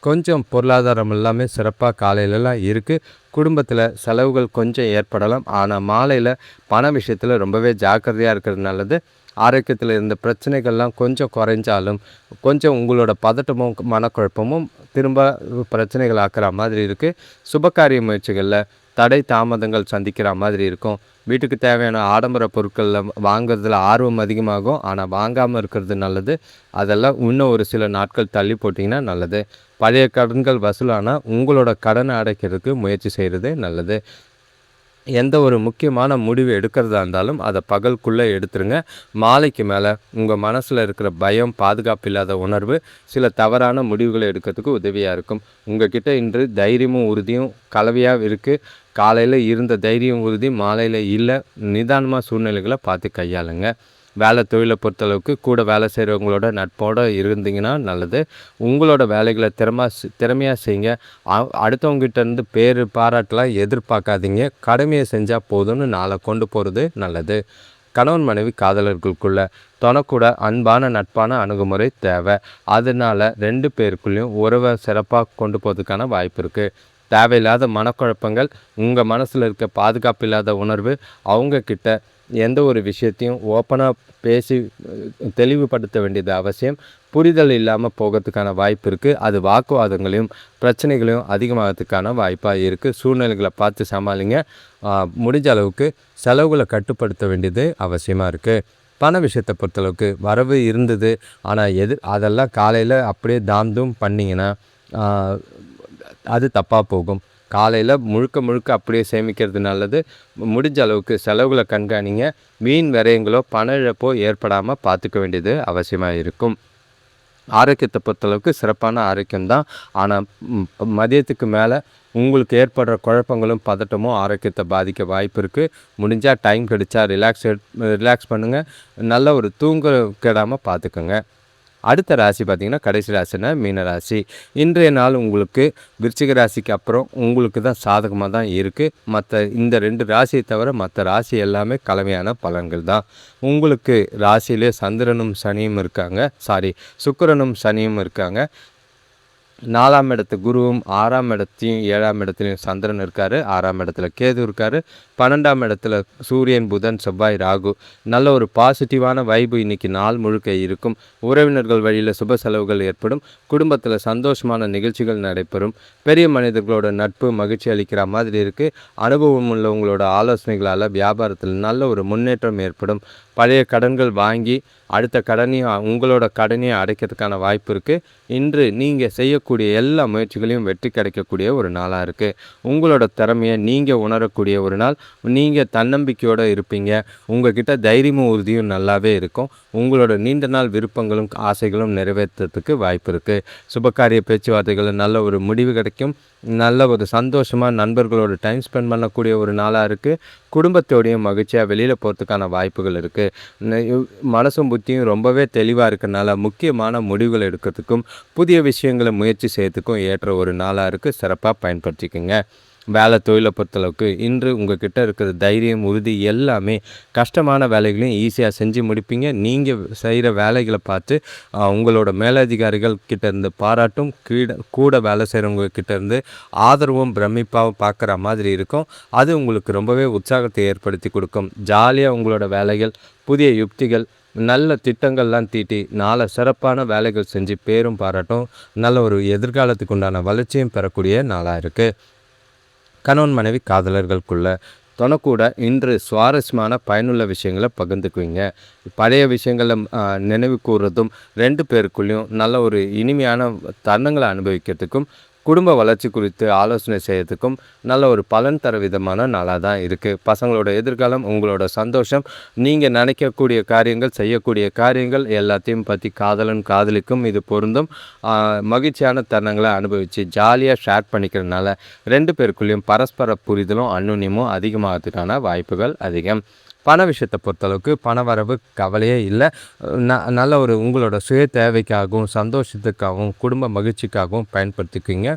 கொஞ்சம் பொருளாதாரம் எல்லாமே சிறப்பாக காலையிலலாம் இருக்குது. குடும்பத்தில் செலவுகள் கொஞ்சம் ஏற்படலாம். ஆனால் மாலையில் பண விஷயத்தில் ரொம்பவே ஜாக்கிரதையாக இருக்கிறது நல்லது. ஆரோக்கியத்தில் இருந்த பிரச்சனைகள்லாம் கொஞ்சம் குறைஞ்சாலும் கொஞ்சம் உங்களோட பதட்டமும் மனக்குழப்பமும் திரும்ப பிரச்சனைகள் ஆக்குற மாதிரி இருக்குது. சுபகாரிய முயற்சிகளில் தடை தாமதங்கள் சந்திக்கிற மாதிரி இருக்கும். வீட்டுக்கு தேவையான ஆடம்பர பொருட்களில் வாங்குறதுல ஆர்வம் அதிகமாகும். ஆனால் வாங்காமல் இருக்கிறது நல்லது. அதெல்லாம் இன்னும் ஒரு சில நாட்கள் தள்ளி போட்டிங்கன்னா நல்லது. பழைய கடன்கள் வசூலானால் உங்களோட கடனை அடைக்கிறதுக்கு முயற்சி செய்கிறது நல்லது. எந்த ஒரு முக்கியமான முடிவு எடுக்கிறதா இருந்தாலும் அதை பகலுக்குள்ளே எடுத்துருங்க. மாலைக்கு மேலே உங்கள் மனசில் இருக்கிற பயம், பாதுகாப்பு இல்லாத உணர்வு சில தவறான முடிவுகளை எடுக்கிறதுக்கு உதவியாக இருக்கும். உங்கள் கிட்ட இன்று தைரியமும் உறுதியும் கலவையாக இருக்குது. காலையில் இருந்த தைரியம் உறுதி மாலையில் இல்லை. நிதானமாக சூழ்நிலைகளை பார்த்து கையாளுங்க. வேலை தொழிலை பொறுத்தளவுக்கு கூட வேலை செய்கிறவங்களோட நட்போடு இருந்தீங்கன்னா நல்லது. உங்களோட வேலைகளை திறமையாக செய்யுங்க. அடுத்தவங்ககிட்ட இருந்து பேர் பாராட்டலாம் எதிர்பார்க்காதீங்க. கடமையை செஞ்சால் போதும்னு நாளை கொண்டு போகிறது நல்லது. கணவன் மனைவி காதலர்களுக்குள்ள தொனக்கூட அன்பான நட்பான அணுகுமுறை தேவை. அதனால் 2 பேருக்குள்ளேயும் உறவை சிறப்பாக கொண்டு போகிறதுக்கான வாய்ப்பு இருக்குது. தேவையில்லாத மனக்குழப்பங்கள், உங்கள் மனசில் இருக்க பாதுகாப்பு இல்லாத உணர்வு, அவங்கக்கிட்ட எந்த ஒரு விஷயத்தையும் ஓப்பனாக பேசி தெளிவுபடுத்த வேண்டியது அவசியம். புரிதல் இல்லாமல் போகிறதுக்கான வாய்ப்பு இருக்குது. அது வாக்குவாதங்களையும் பிரச்சனைகளையும் அதிகமாகிறதுக்கான வாய்ப்பாக இருக்குது. சூழ்நிலைகளை பார்த்து சமாளிங்க. முடிஞ்ச அளவுக்கு செலவுகளை கட்டுப்படுத்த வேண்டியது அவசியமாக இருக்குது. பண விஷயத்தை பொறுத்தளவுக்கு வரவு இருந்தது, ஆனால் அதெல்லாம் காலையில் அப்படியே தாம் பண்ணிங்கன்னா அது தப்பாக போகும். காலையில் முழுக்க அப்படியே சேமிக்கிறது நல்லது. முடிஞ்ச அளவுக்கு செலவுகளை கண்காணிங்க. வீண் விரயங்களோ பண இழப்போ ஏற்படாமல் பார்த்துக்க வேண்டியது அவசியமாக இருக்கும். ஆரோக்கியத்தை பொறுத்தளவுக்கு சிறப்பான ஆரோக்கியம்தான். ஆனால் மதியத்துக்கு மேலே உங்களுக்கு ஏற்படுற குழப்பங்களும் பதட்டமும் ஆரோக்கியத்தை பாதிக்க வாய்ப்பு இருக்குது. முடிஞ்சால் டைம் கிடைச்சா ரிலாக்ஸ் பண்ணுங்கள். நல்ல ஒரு தூங்க கெடாமல் பார்த்துக்கோங்க. அடுத்த ராசி பார்த்திங்கன்னா கடைசி ராசினா மீன ராசி. இன்றைய நாள் உங்களுக்கு விருச்சிக ராசிக்கு அப்புறம் உங்களுக்கு தான் சாதகமாக தான் இருக்குது. மற்ற இந்த 2 ராசியை தவிர மற்ற ராசி எல்லாமே கலவையான பலன்கள் தான். உங்களுக்கு ராசியிலே சந்திரனும் சனியும் இருக்காங்க. சுக்கிரனும் சனியும் இருக்காங்க. 4ஆம் இடத்து குருவும் 6ஆம் இடத்தையும் 7ஆம் இடத்துலையும் சந்திரன் இருக்கார். 6ஆம் இடத்துல கேது இருக்கார். 12ஆம் இடத்துல சூரியன், புதன், செவ்வாய், ராகு. நல்ல ஒரு பாசிட்டிவான வைப்பு இன்றைக்கி நாள் முழுக்க இருக்கும். உறவினர்கள் வழியில் சுப செலவுகள் ஏற்படும். குடும்பத்தில் சந்தோஷமான நிகழ்ச்சிகள் நடைபெறும். பெரிய மனிதர்களோட நட்பு மகிழ்ச்சி அளிக்கிற மாதிரி இருக்குது. அனுபவம் உள்ளவங்களோட ஆலோசனைகளால் வியாபாரத்தில் நல்ல ஒரு முன்னேற்றம் ஏற்படும். பழைய கடன்கள் வாங்கி அடுத்த உங்களோட கடனையும் அடைக்கிறதுக்கான வாய்ப்பு இருக்குது. இன்று நீங்கள் செய்யக்கூடிய எல்லா முயற்சிகளையும் வெற்றி கிடைக்கக்கூடிய ஒரு நாளாக இருக்குது. உங்களோட திறமையை நீங்கள் உணரக்கூடிய ஒரு நாள். நீங்கள் தன்னம்பிக்கையோடு இருப்பீங்க. உங்கள்கிட்ட தைரியமும் உறுதியும் நல்லாவே இருக்கும். உங்களோட நீண்ட நாள் விருப்பங்களும் ஆசைகளும் நிறைவேற்றுறதுக்கு வாய்ப்பு இருக்குது. சுபகாரிய பேச்சுவார்த்தைகளில் நல்ல ஒரு முடிவு கிடைக்கும். நல்ல ஒரு சந்தோஷமாக நண்பர்களோட டைம் ஸ்பெண்ட் பண்ணக்கூடிய ஒரு நாளாக இருக்குது. குடும்பத்தோடையும் மகிழ்ச்சியாக வெளியில் போகிறதுக்கான வாய்ப்புகள் இருக்குது. மனசும் புத்தியும் ரொம்பவே தெளிவாக இருக்கிறனால முக்கியமான முடிவுகள் எடுக்கிறதுக்கும் புதிய விஷயங்களை முயற்சி செய்யறதுக்கும் ஏற்ற ஒரு நாளாக இருக்குது. சிறப்பாக பயன்படுத்திக்கோங்க. வேலை தொழிலை பொறுத்தளவுக்கு இன்று உங்கள் கிட்ட இருக்கிற தைரியம் உறுதி எல்லாமே கஷ்டமான வேலைகளையும் ஈஸியாக செஞ்சு முடிப்பீங்க. நீங்கள் செய்கிற வேலைகளை பார்த்து உங்களோட மேலதிகாரிகள் கிட்டேருந்து பாராட்டும், கூட வேலை செய்கிறவங்க கிட்டேருந்து ஆதரவும் பிரமிப்பாகவும் பார்க்குற மாதிரி இருக்கும். அது உங்களுக்கு ரொம்பவே உற்சாகத்தை ஏற்படுத்தி கொடுக்கும். ஜாலியாக உங்களோட வேலைகள், புதிய யுக்திகள், நல்ல திட்டங்கள்லாம் தீட்டி நாளை சிறப்பான வேலைகள் செஞ்சு பேரும் பாராட்டும் நல்ல ஒரு எதிர்காலத்துக்கு உண்டான வளர்ச்சியும் பெறக்கூடிய நாளாக இருக்குது. கணவன் மனைவி காதலர்களுக்குள்ள தொனக்கூட இன்று சுவாரஸ்யமான பயனுள்ள விஷயங்களை பகிர்ந்துக்குவீங்க. பழைய விஷயங்களை நினைவு கூறுறதும் 2 பேருக்குள்ளேயும் நல்ல ஒரு இனிமையான தருணங்களை அனுபவிக்கிறதுக்கும் குடும்ப வளர்ச்சி குறித்து ஆலோசனை செய்யறதுக்கும் நல்ல ஒரு பலன் தர விதமான நாளாக தான் இருக்குது. பசங்களோட எதிர்காலம், உங்களோட சந்தோஷம், நீங்கள் நினைக்கக்கூடிய காரியங்கள், செய்யக்கூடிய காரியங்கள் எல்லாத்தையும் பற்றி காதலிக்கும் இது பொருந்தும். மகிழ்ச்சியான தருணங்களை அனுபவித்து ஜாலியாக ஷேர் பண்ணிக்கிறதுனால 2 பேருக்குள்ளேயும் பரஸ்பர புரிதலும் அந்யுன்யமும் அதிகமாகிறதுக்கான வாய்ப்புகள் அதிகம். பண விஷயத்தை பொறுத்தளவுக்கு பண வரவு கவலையே இல்லை. நல்ல ஒரு உங்களோட சுய தேவைக்காகவும் சந்தோஷத்துக்காகவும் குடும்ப மகிழ்ச்சிக்காகவும் பயன்படுத்திக்குவீங்க.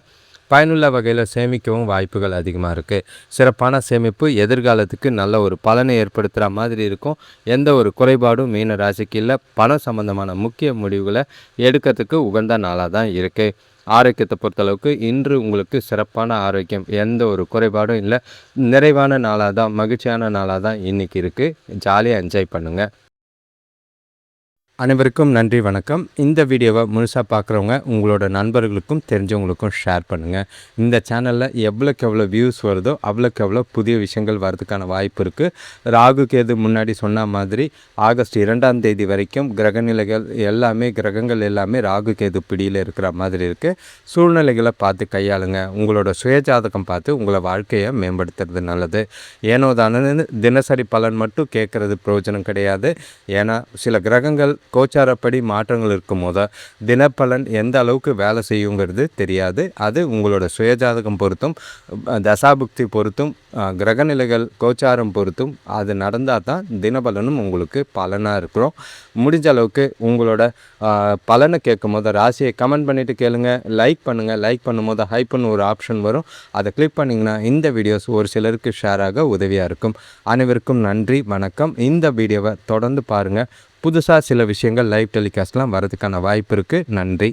பயனுள்ள வகையில் சேமிக்கவும் வாய்ப்புகள் அதிகமாக இருக்குது. சிறப்பான சேமிப்பு எதிர்காலத்துக்கு நல்ல ஒரு பலனை ஏற்படுத்துகிற மாதிரி இருக்கும். எந்த ஒரு குறைபாடும் மீன ராசிக்கு இல்லை. பணம் சம்பந்தமான முக்கிய முடிவுகளை எடுக்கிறதுக்கு உகந்த நாளாக தான் இருக்குது. ஆரோக்கியத்தை பொறுத்தளவுக்கு இன்று உங்களுக்கு சிறப்பான ஆரோக்கியம், எந்த ஒரு குறைபாடும் இல்லை. நிறைவான நாளாக தான், மகிழ்ச்சியான நாளாக தான் இன்றைக்கி இருக்குது. ஜாலியாக என்ஜாய் பண்ணுங்கள். அனைவருக்கும் நன்றி வணக்கம். இந்த வீடியோவை முழுசாக பார்க்குறவங்க உங்களோட நண்பர்களுக்கும் தெரிஞ்சவங்களுக்கும் ஷேர் பண்ணுங்கள். இந்த சேனலில் எவ்வளோக்கு எவ்வளோ வியூஸ் வருதோ அவ்வளோக்கு எவ்வளோ புதிய விஷயங்கள் வரதுக்கான வாய்ப்பு இருக்குது. ராகு கேது முன்னாடி சொன்ன மாதிரி ஆகஸ்ட் 2ஆம் தேதி வரைக்கும் கிரகங்கள் எல்லாமே ராகு கேது பிடியில் இருக்கிற மாதிரி இருக்குது. சூழ்நிலைகளை பார்த்து கையாளுங்க. உங்களோட சுயஜாதகம் பார்த்து உங்களை வாழ்க்கையை மேம்படுத்துறது நல்லது. ஏனோ தானே தினசரி பலன் மட்டும் கேட்குறது பிரயோஜனம் கிடையாது. ஏன்னா சில கிரகங்கள் கோச்சாரப்படி மாற்றங்கள் இருக்கும் போது தினப்பலன் எந்த அளவுக்கு வேலை செய்யுங்கிறது தெரியாது. அது உங்களோட சுயஜாதகம் பொறுத்தும் தசாபுக்தி பொறுத்தும் கிரகநிலைகள் கோச்சாரம் பொறுத்தும் அது நடந்தால் தான் தினபலனும் உங்களுக்கு பலனாக இருக்கிறோம். முடிஞ்ச அளவுக்கு உங்களோட பலனை கேட்கும் போது ராசியை கமெண்ட் பண்ணிவிட்டு கேளுங்க. லைக் பண்ணுங்கள். லைக் பண்ணும்போது ஹைப்னு ஒரு ஆப்ஷன் வரும். அதை கிளிக் பண்ணிங்கன்னா இந்த வீடியோஸ் ஒரு சிலருக்கு ஷேர் ஆக உதவியாக இருக்கும். அனைவருக்கும் நன்றி வணக்கம். இந்த வீடியோவை தொடர்ந்து பாருங்கள். புதுசாக சில விஷயங்கள் லைவ் டெலிகாஸ்ட்லாம் வரதுக்கான வாய்ப்பு இருக்குது. நன்றி.